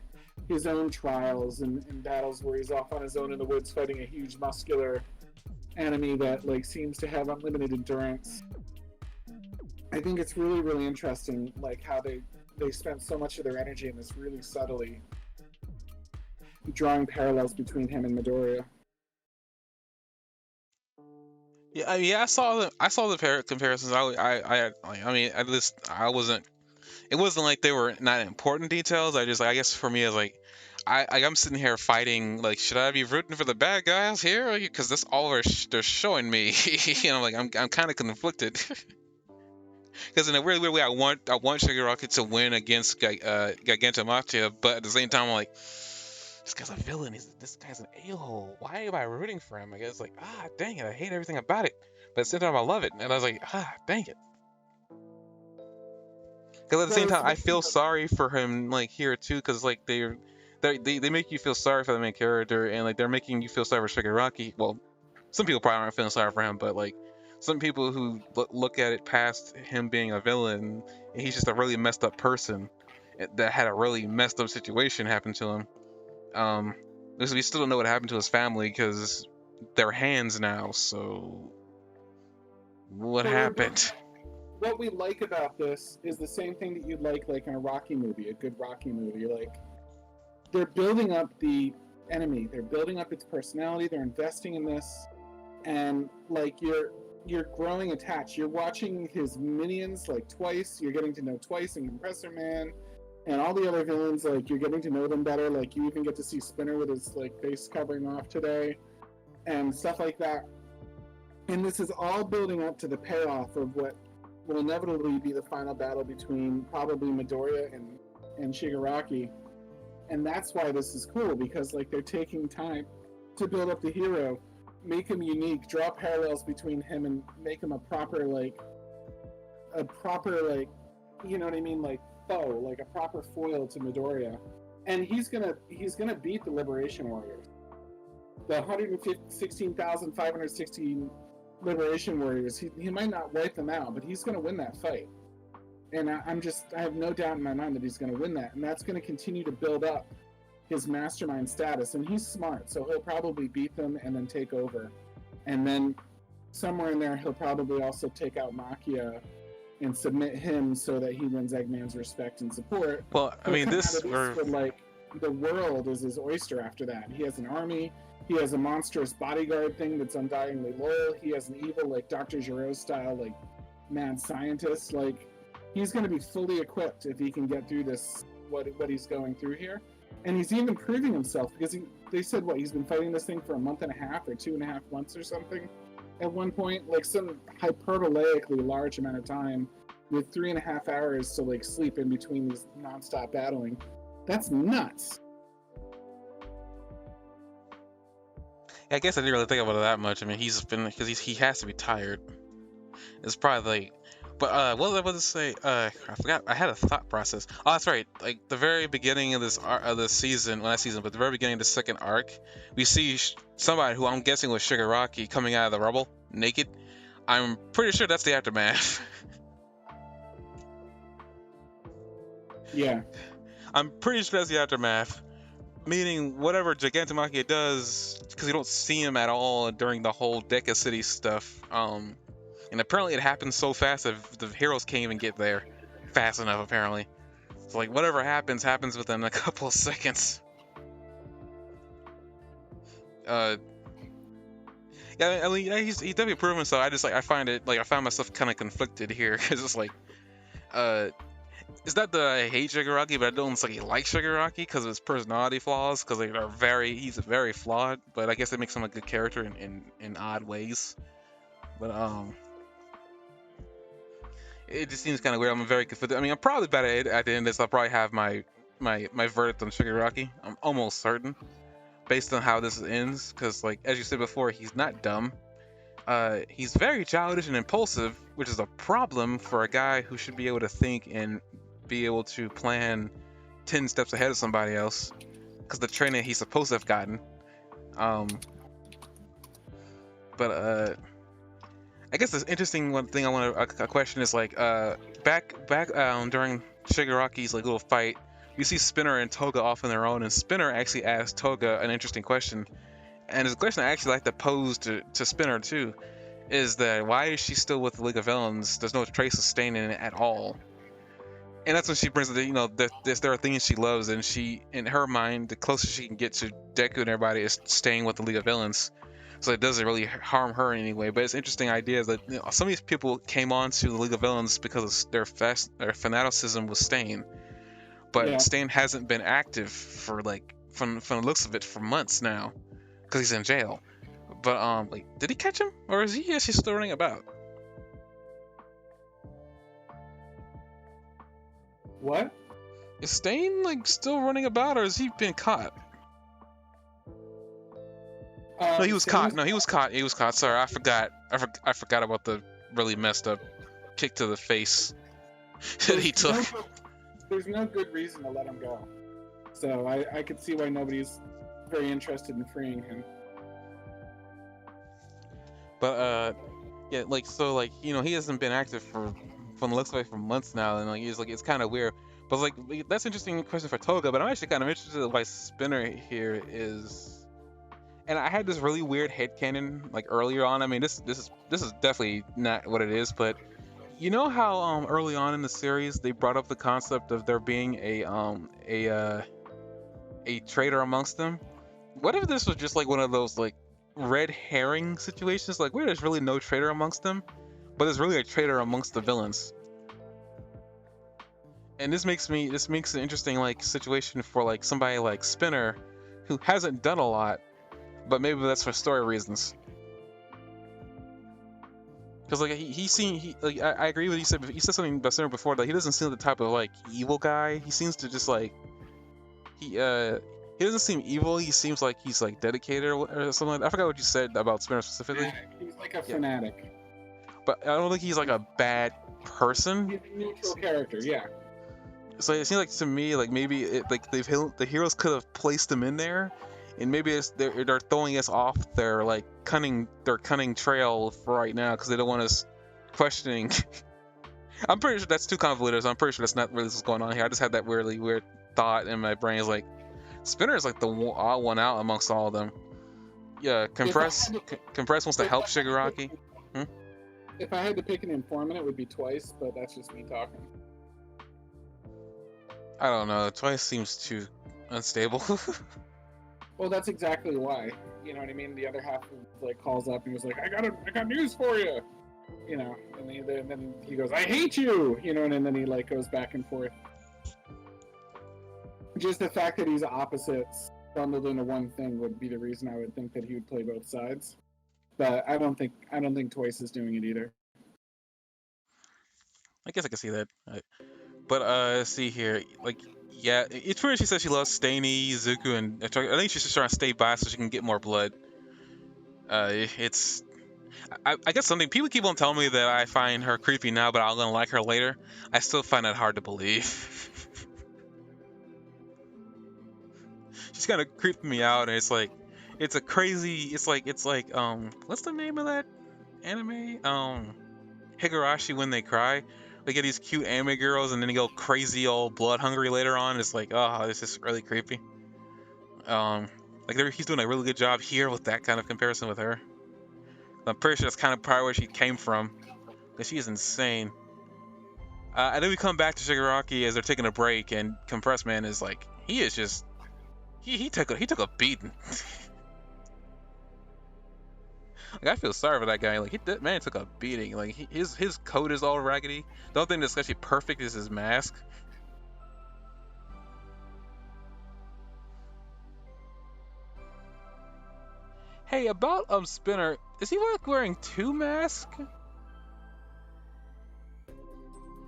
his own trials and battles where he's off on his own in the woods fighting a huge muscular enemy that like seems to have unlimited endurance. I think it's really, really interesting like how they spent so much of their energy in this really subtly drawing parallels between him and Midoriya. Yeah, I saw the comparisons. I mean, at least I wasn't. It wasn't like they were not important details. I guess for me, it's like, I'm sitting here fighting. Like, should I be rooting for the bad guys here? Because that's all they're showing me. Like I'm kind of conflicted. Because in a really weird way, I want Shigaraki to win against Gigantamatia, but at the same time, I'm like, this guy's a villain. This guy's an a-hole. Why am I rooting for him? I guess like, dang it, I hate everything about it. But at the same time, I love it. And I was like, dang it. Because at the same time, I feel sorry for him, like here too, because like they make you feel sorry for the main character, and like they're making you feel sorry for Shigaraki. Well, some people probably aren't feeling sorry for him, but like some people who look at it past him being a villain, and he's just a really messed up person that had a really messed up situation happen to him. Because we still don't know what happened to his family because they're hands now. So what happened? What we like about this is the same thing that you'd like in a Rocky movie, a good Rocky movie. Like, they're building up the enemy, they're building up its personality, they're investing in this, and like you're growing attached. You're watching his minions like twice. You're getting to know Twice and Compressor Man, and all the other villains. Like, you're getting to know them better. Like, you even get to see Spinner with his like face covering off today, and stuff like that. And this is all building up to the payoff of what will inevitably be the final battle between probably Midoriya and Shigaraki. And that's why this is cool, because like they're taking time to build up the hero, make him unique, draw parallels between him, and make him a proper you know what I mean, like foe, like a proper foil to Midoriya. And he's gonna beat the Liberation Warriors, the 116,516 Liberation Warriors. He might not wipe them out, but he's going to win that fight. And I have no doubt in my mind that he's going to win that. And that's going to continue to build up his mastermind status. And he's smart, so he'll probably beat them and then take over. And then somewhere in there, he'll probably also take out Makia and submit him so that he wins Eggman's respect and support. Well, I mean, like the world is his oyster after that. He has an army. He has a monstrous bodyguard thing that's undyingly loyal. He has an evil, like, Dr. Giro style, like, mad scientist. Like, he's going to be fully equipped if he can get through this, what he's going through here. And he's even proving himself, because they said, he's been fighting this thing for a month and a half or 2.5 months or something. at one point, like some hyperbolaically large amount of time, with 3.5 hours to like sleep in between these nonstop battling. That's nuts. I guess I didn't really think about it that much. I mean, he's been because he has to be tired. It's probably like, but what was I about to say? I forgot. I had a thought process. Oh, that's right. Like the very beginning of this season, well, not season, but the very beginning of the second arc, we see somebody who I'm guessing was Shigaraki coming out of the rubble naked. I'm pretty sure that's the aftermath. Yeah. I'm pretty sure that's the aftermath. Meaning whatever Gigantomachia does, because you don't see him at all during the whole Deca City stuff. And apparently it happens so fast that the heroes can't even get there fast enough. Apparently, so like whatever happens within a couple of seconds. Yeah, I mean, yeah, he's definitely proven. So I find myself kind of conflicted here because it's like, it's not that I hate Shigaraki, but I don't like Shigaraki because of his personality flaws. Because he's very flawed. But I guess it makes him a good character in odd ways. But it just seems kind of weird. I'm very conflicted. I mean, I'm probably better at the end of this. I'll probably have my verdict on Shigaraki. I'm almost certain, based on how this ends. Because like as you said before, he's not dumb. He's very childish and impulsive, which is a problem for a guy who should be able to think and be able to plan 10 steps ahead of somebody else, because the training he's supposed to have gotten. But I guess the interesting one thing I want to question is like back during Shigaraki's like little fight, you see Spinner and Toga off on their own, and Spinner actually asked Toga an interesting question, and it's a question I actually like to pose to Spinner too, is that why is she still with the League of Villains? There's no trace of Stain in it at all. And that's when she brings it, there are things she loves, and she, in her mind, the closest she can get to Deku and everybody is staying with the League of Villains. So it doesn't really harm her in any way. But it's interesting ideas that some of these people came on to the League of Villains because of their fanaticism with Stain. But Yeah. Stain hasn't been active for like, from the looks of it, for months now, because he's in jail. But did he catch him, or is he actually still running about? What? Is Stain like still running about, or has he been caught? No, he was caught. No, he was caught. He was caught. Sorry, I forgot. I forgot about the really messed up kick to the face that he took. There's no good reason to let him go. So I could see why nobody's very interested in freeing him. But yeah, like so, like he hasn't been active from the looks of it for months now, and like it's kind of weird. But like that's an interesting question for Toga. But I'm actually kind of interested in why Spinner here is. And I had this really weird headcanon like earlier on. I mean, this is definitely not what it is, but you know how early on in the series they brought up the concept of there being a traitor amongst them. What if this was just like one of those like red herring situations, like where there's really no traitor amongst them, but there's really a traitor amongst the villains? And this makes an interesting like situation for like somebody like Spinner, who hasn't done a lot. But maybe that's for story reasons. Because like I agree with you. You said something about Spinner before that he doesn't seem like the type of like evil guy. He seems to just like he doesn't seem evil. He seems like he's like dedicated or something like that. I forgot what you said about Spinner specifically. Yeah, he's like a fanatic. But I don't think he's like a bad person. He's a neutral character, yeah. So it seems like to me like maybe the heroes could have placed him in there. And maybe they're throwing us off their cunning trail for right now because they don't want us questioning. I'm pretty sure that's too convoluted. So I'm pretty sure that's not really what's going on here. I just had that really weird thought in my brain. It's like Spinner is like the odd one out amongst all of them. Yeah, Compress wants to help Shigaraki. If I had to pick an informant, it would be Twice, but that's just me talking. I don't know. Twice seems too unstable. Well, that's exactly why. You know what I mean? The other half calls up and was like, I got news for you. And then he goes, I hate you. And then he goes back and forth. Just the fact that he's opposites bundled into one thing would be the reason I would think that he would play both sides. but I don't think Twice is doing it either. I guess I can see that. But let's see here. Like, yeah, it's weird. She says she loves Staney, Zuko, and I think she's just trying to stay by so she can get more blood. It's I guess something people keep on telling me that I find her creepy now, but I'm gonna like her later. I still find that hard to believe. She's kind of creeping me out, and it's like, it's a crazy. It's like what's the name of that anime? Higurashi When They Cry. They get these cute anime girls, and then they go crazy, all blood hungry later on. It's like, oh, this is really creepy. Like he's doing a really good job here with that kind of comparison with her. I'm pretty sure that's kind of probably where she came from, because she is insane. And then we come back to Shigaraki as they're taking a break, and Compressed Man is like, he is just, he took a beating. Like, I feel sorry for that guy. Like, that man took a beating. Like, his coat is all raggedy. The only thing that's actually perfect is his mask. Hey, about Spinner, is he like wearing two masks?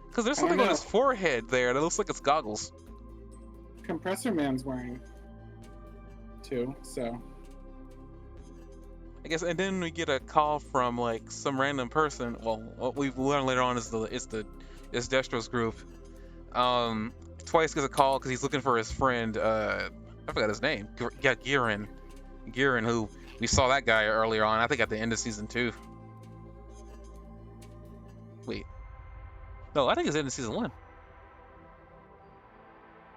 Because there's something on his forehead there that looks like it's goggles. Compressor Man's wearing 2, so. I guess, and then we get a call from like some random person. Well, what we've learned later on is Destro's group. Twice gets a call because he's looking for his friend. I forgot his name. Yeah, Girin, who we saw that guy earlier on. I think at the end of season 2. Wait, no, I think it's the end of season 1.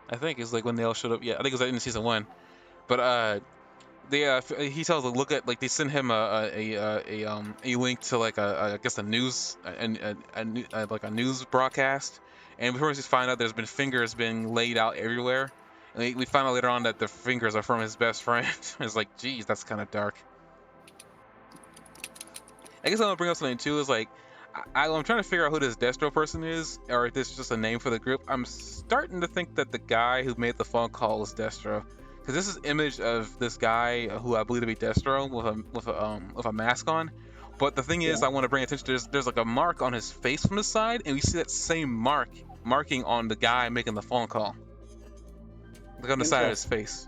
I think it's like when they all showed up. Yeah, I think it was at the end of season 1. But he tells them look at, like, they send him a link to like I guess a news like a news broadcast, and before we find out there's been fingers being laid out everywhere, and we find out later on that the fingers are from his best friend. It's like, geez, that's kind of dark. I guess I'm gonna bring up something too. Is like, I'm trying to figure out who this Destro person is, or if this is just a name for the group. I'm starting to think that the guy who made the phone call is Destro. Because this is image of this guy who I believe to be Destro with a mask on, but the thing is, I want to bring attention to there's like a mark on his face from the side, and we see that same marking on the guy making the phone call, like on the side of his face.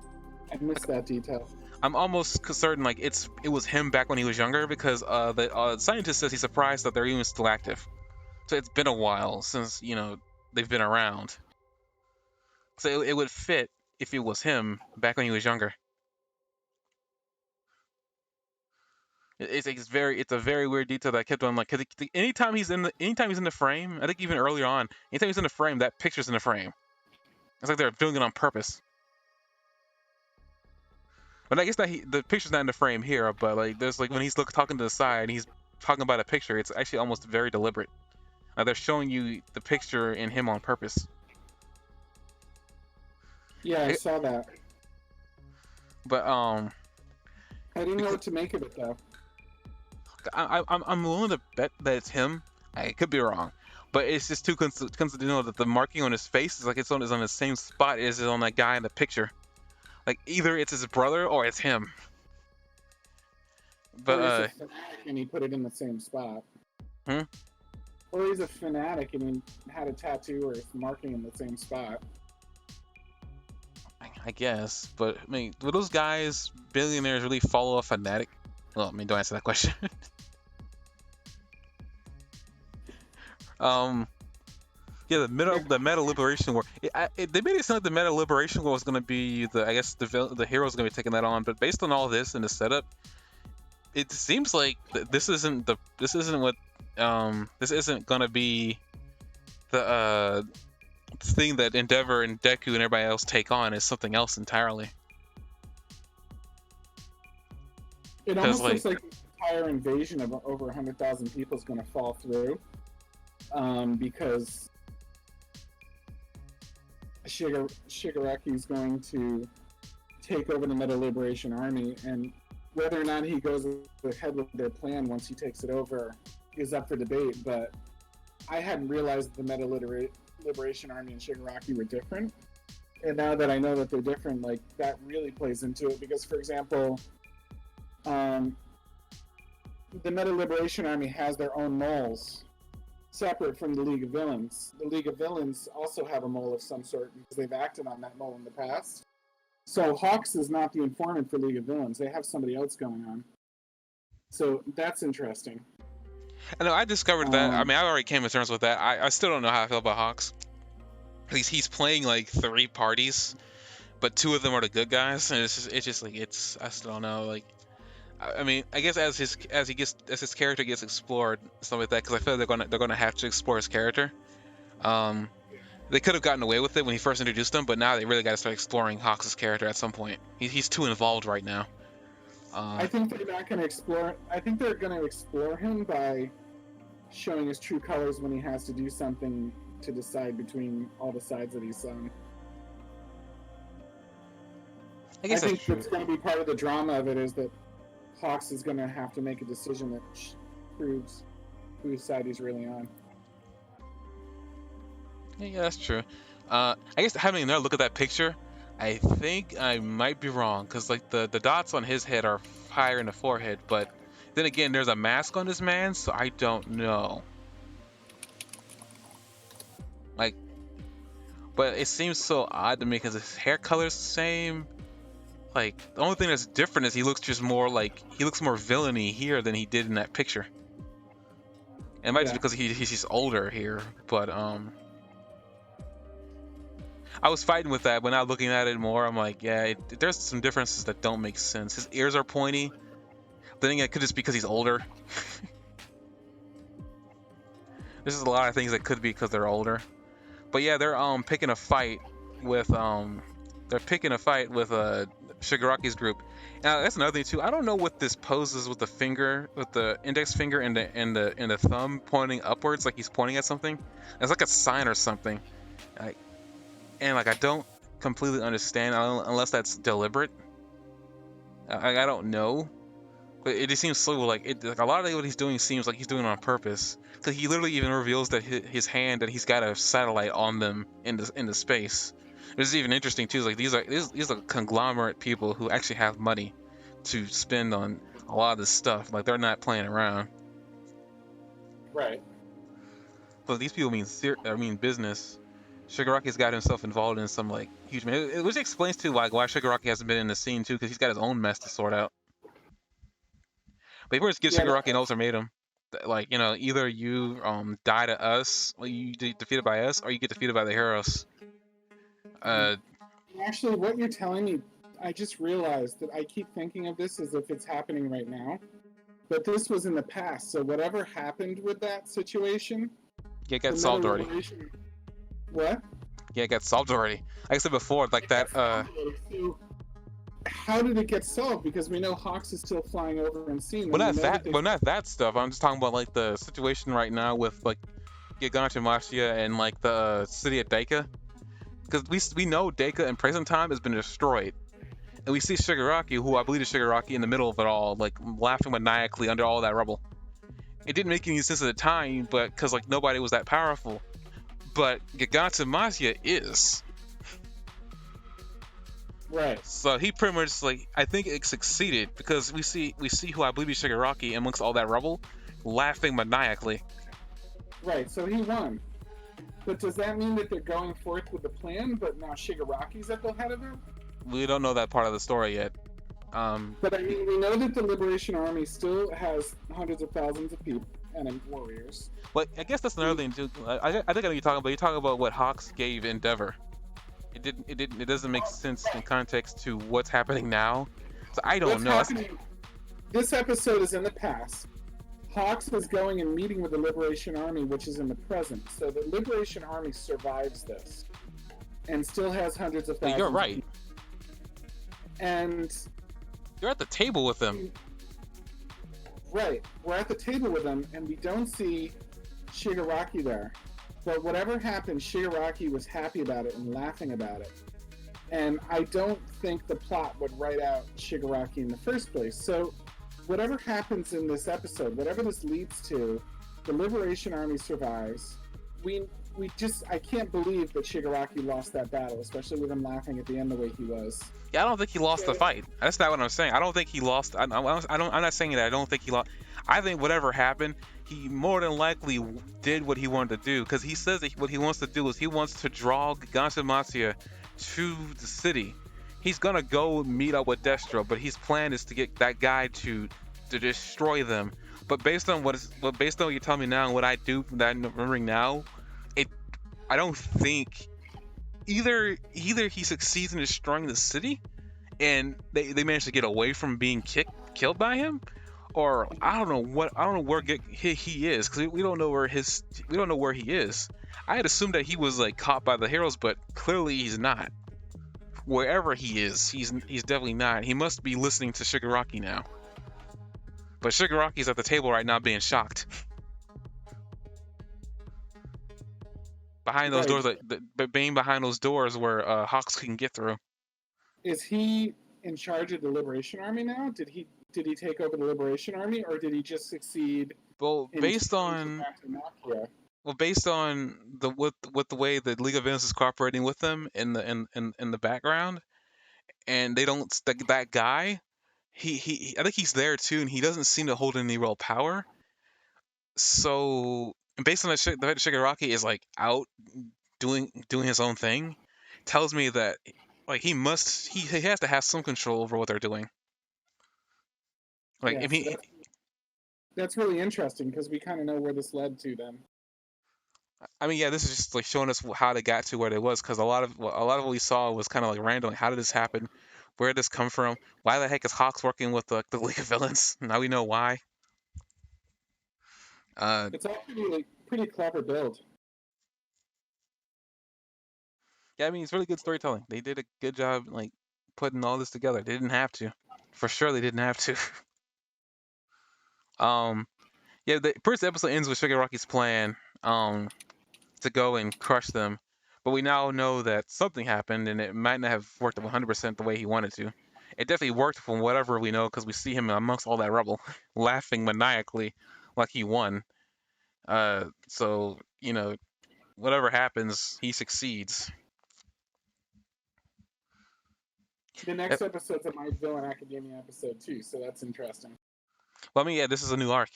I missed that detail. I'm almost certain like it was him back when he was younger, because the scientist says he's surprised that they're even still active. So it's been a while since they've been around. So it would fit if it was him back when he was younger. It's a very weird detail that I kept on like. Cause anytime he's in the frame, I think even earlier on, anytime he's in the frame, that picture's in the frame. It's like they're doing it on purpose. But I guess that the picture's not in the frame here. But like, there's like when he's talking to the side, and he's talking about a picture. It's actually almost very deliberate. They're showing you the picture in him on purpose. Yeah, I saw that. But I didn't know what to make of it though. I'm willing to bet that it's him. I could be wrong, but it's just too coincidental that the marking on his face is like it's on the same spot as on that guy in the picture. Like either it's his brother or it's him. But or he's a fanatic and he put it in the same spot. Or he's a fanatic and he had a tattoo or it's marking in the same spot. I guess, but I mean, would those guys, billionaires, really follow a fanatic? Well, I mean, don't answer that question. Yeah, the Meta Liberation War. They made it sound like the Meta Liberation War was going to be the heroes going to be taking that on, but based on all this and the setup, it seems like this isn't going to be the thing that Endeavor and Deku and everybody else take on. Is something else entirely. It almost looks like the entire invasion of over 100,000 people is going to fall through, because Shigaraki is going to take over the Meta Liberation Army, and whether or not he goes ahead with their plan once he takes it over is up for debate. But I hadn't realized the Meta Liberation Army and Shigaraki were different, and now that I know that they're different, like, that really plays into it. Because, for example, the Meta Liberation Army has their own moles, separate from the League of Villains. The League of Villains also have a mole of some sort because they've acted on that mole in the past. So Hawks is not the informant for League of Villains. They have somebody else going on. So that's interesting. I know I discovered that. I mean, I already came to terms with that. I still don't know how I feel about Hawks. He's playing like 3 parties, but 2 of them are the good guys, and it's just like I still don't know. Like, I mean, I guess as his character gets explored, stuff like that, because I feel like they're gonna have to explore his character. They could have gotten away with it when he first introduced him, but now they really got to start exploring Hawks' character at some point. He's too involved right now. I think they're not going to explore. I think they're going to explore him by showing his true colors when he has to do something to decide between all the sides that he's on. I think that's going to be part of the drama of it, is that Hawks is going to have to make a decision that proves whose side he's really on. Yeah, that's true. I guess having another look at that picture, I think I might be wrong, because like the dots on his head are higher in the forehead, but then again, there's a mask on this man, so I don't know. Like, but it seems so odd to me because his hair color's the same. Like, the only thing that's different is he looks more villainy here than he did in that picture. It might just because he's just older here, but I was fighting with that, but now looking at it more, I'm like, yeah, there's some differences that don't make sense. His ears are pointy. Then again, it could just be because he's older. There's just a lot of things that could be because they're older. But yeah, they're picking a fight with Shigaraki's group. Now that's another thing too. I don't know what this poses with the finger, with the index finger and the thumb pointing upwards, like he's pointing at something. It's like a sign or something. I don't completely understand unless that's deliberate. I don't know, but it just seems so like a lot of what he's doing seems like he's doing it on purpose. Because he literally even reveals that his hand, that he's got a satellite on them in the space. This is even interesting too. Like these are conglomerate people who actually have money to spend on a lot of this stuff. Like they're not playing around. Right. But these people mean business. Shigaraki's got himself involved in some like huge mess, which explains too like why Shigaraki hasn't been in the scene too, because he's got his own mess to sort out. But he first gives Shigaraki an ultimatum, like, you know, either you die to us, or you get defeated by us, or you get defeated by the heroes. Actually, what you're telling me, I just realized that I keep thinking of this as if it's happening right now, but this was in the past. So whatever happened with that situation, it got solved already. What? Yeah, it got solved already. Like I said before, like that. So how did it get solved? Because we know Hawks is still flying over and seeing. But not that stuff. I'm just talking about like the situation right now with like Gigante Mashia and like the city of Daika. Because we know Daika in present time has been destroyed, and we see Shigaraki, who I believe is Shigaraki, in the middle of it all, like laughing maniacally under all that rubble. It didn't make any sense at the time, but because like nobody was that powerful. But Gigante Mashia is. Right. So he pretty much like, I think it succeeded because we see who I believe is Shigaraki amongst all that rubble, laughing maniacally. Right. So he won. But does that mean that they're going forth with the plan, but now Shigaraki's at the head of it? We don't know that part of the story yet. But I mean, we know that the Liberation Army still has hundreds of thousands of people and warriors. Well, I guess that's another thing too. I think I know you're talking about. You're talking about what Hawks gave Endeavor. It doesn't make sense in context to what's happening now. So I don't know. This episode is in the past. Hawks is going and meeting with the Liberation Army, which is in the present. So the Liberation Army survives this and still has hundreds of thousands. You're right. And you're at the table with them. Right. We're at the table with them, and we don't see Shigaraki there. But whatever happened, Shigaraki was happy about it and laughing about it. And I don't think the plot would write out Shigaraki in the first place. So whatever happens in this episode, whatever this leads to, the Liberation Army survives. I can't believe that Shigaraki lost that battle, especially with him laughing at the end the way he was. Yeah, I don't think he lost the fight. That's not what I'm saying. I don't think he lost. I'm not saying that I don't think he lost. I think whatever happened, he more than likely did what he wanted to do because he says that what he wants to do is he wants to draw Gansu Matsuya to the city. He's gonna go meet up with Destro, but his plan is to get that guy to destroy them. But based on what you tell me now and what I do that I'm remembering now, it I don't think either he succeeds in destroying the city and they manage to get away from being killed by him, or I don't know where he is because we don't know we don't know where he is. I had assumed that he was like caught by the heroes, but clearly he's not. Wherever he is, he's definitely not. He must be listening to Shigaraki now. But Shigaraki's at the table right now being shocked. Behind those Right. doors, but being behind those doors where Hawks can get through. Is he in charge of the Liberation Army now? Did he take over the Liberation Army, or did he just succeed Well, in taking Nakia? based on with the way the League of Villains is cooperating with them in the background, and they don't that guy, I think he's there too, and he doesn't seem to hold any real power. So, and based on the fact that Shigaraki is like out doing his own thing, tells me that like he has to have some control over what they're doing. Like Yeah, if so he that's really interesting because we kind of know where this led to then. I mean, yeah, this is just like showing us how they got to where they was, because a lot of what we saw was kind of like random. Like, how did this happen? Where did this come from? Why the heck is Hawks working with the League of Villains? Now we know why. Uh, It's all pretty clever build. yeah, I mean, it's really good storytelling. They did a good job like putting all this together. They didn't have to, for sure. They didn't have to. um, yeah, the first episode ends with Shigaraki's plan. To go and crush them. But we now know that something happened, and it might not have worked 100% the way he wanted to. It definitely worked from whatever we know, because we see him amongst all that rubble, laughing maniacally like he won. So whatever happens, he succeeds. The Eh, next episode's a My Villain Academia episode too, so that's interesting. Well, I mean, yeah, this is a new arc.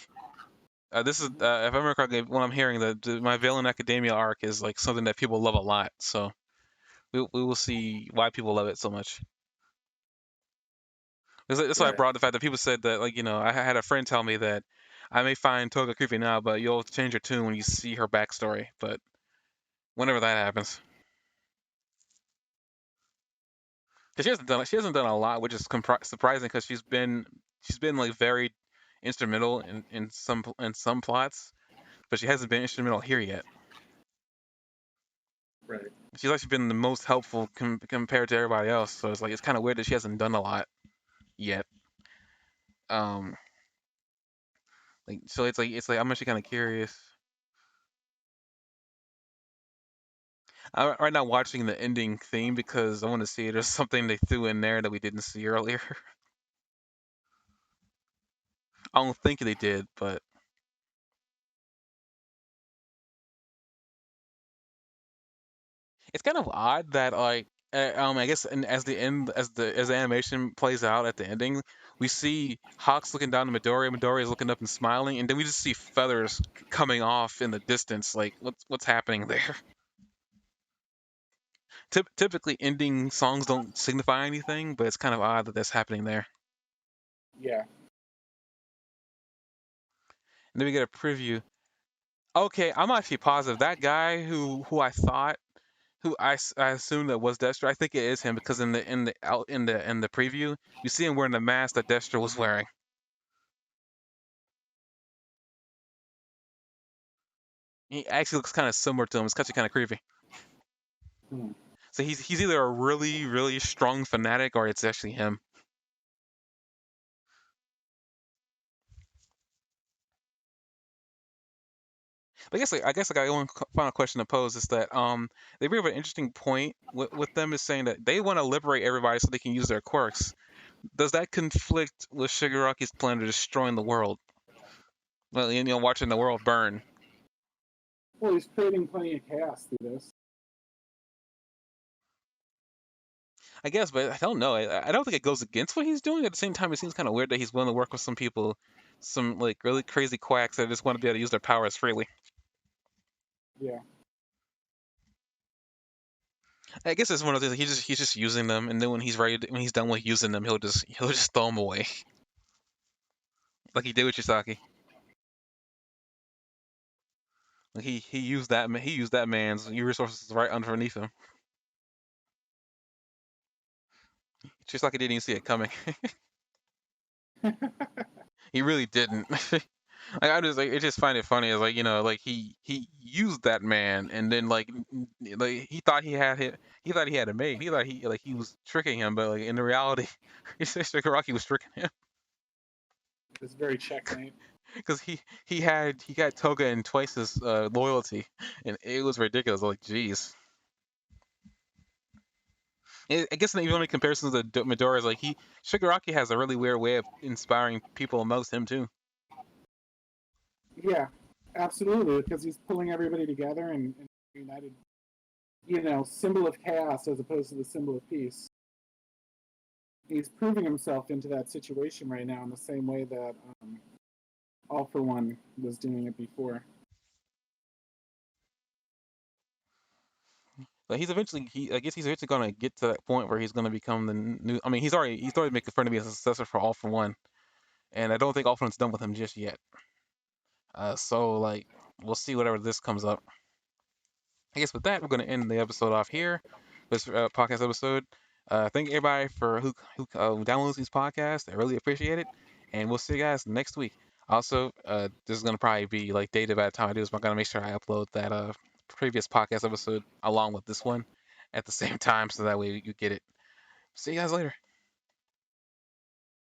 This is, if I remember correctly, when I'm hearing my Villain Academia arc is like something that people love a lot. So we will see why people love it so much. That's why I Right. brought the fact that people said that, like, I had a friend tell me that I may find Toga creepy now, but you'll change your tune when you see her backstory. But whenever that happens, because she hasn't done a lot, which is surprising because she's been like very instrumental in some plots, but she hasn't been instrumental here yet. Right. She's actually been the most helpful compared to everybody else. So it's like it's kind of weird that she hasn't done a lot yet. Um, so it's like I'm actually kind of curious. I'm right now watching the ending theme because I want to see if there's something they threw in there that we didn't see earlier. I don't think they did, but it's kind of odd that like I guess and as the animation plays out at the ending, we see Hawks looking down at Midori, Midori is looking up and smiling, and then we just see feathers coming off in the distance. Like what's happening there? Typically, ending songs don't signify anything, but it's kind of odd that that's happening there. Yeah. And then we get a preview. Okay, I'm actually positive that guy who I thought who I assumed that was Destro. I think it is him because in the preview you see him wearing the mask that Destro was wearing. He actually looks kind of similar to him. It's actually kind of creepy. Hmm. So he's either a really really strong fanatic or it's actually him. But I guess I got one final question to pose is that they bring up an interesting point with them is saying that they want to liberate everybody so they can use their quirks. Does that conflict with Shigaraki's plan to destroying the world? Well, watching the world burn. Well, he's creating plenty of chaos through this. I guess, but I don't know. I don't think it goes against what he's doing. At the same time, it seems kind of weird that he's willing to work with some people, some like really crazy quacks that just want to be able to use their powers freely. Yeah. I guess it's one of those things. He's just using them, and then when he's done with using them, he'll just throw them away, like he did with Chisaki. Like he used that man's resources right underneath him. Chisaki didn't even see it coming. He really didn't. Like I just like it just find it funny as like like he used that man and then like he thought he thought he had it made. He thought he was tricking him, but like in the reality, he said Shigaraki was tricking him It's very checkmate. because he had Toga and twice his loyalty, and it was ridiculous. Like jeez. I guess the only comparison to Midoriya is like Shigaraki has a really weird way of inspiring people amongst him too. Yeah, absolutely, because he's pulling everybody together and united. Symbol of chaos as opposed to the symbol of peace. He's proving himself into that situation right now in the same way that All for One was doing it before. But I guess he's eventually gonna get to that point where he's gonna become the new. I mean, he's already making fun to be a successor for All for One, and I don't think All for One's done with him just yet. So like we'll see whatever this comes up. I guess with that we're gonna end the episode off here. This podcast episode. Thank everybody for who downloads these podcasts. I really appreciate it, and we'll see you guys next week. Also, this is gonna probably be like dated by the time I do this, but I'm gonna make sure I upload that previous podcast episode along with this one at the same time, so that way you get it. See you guys later.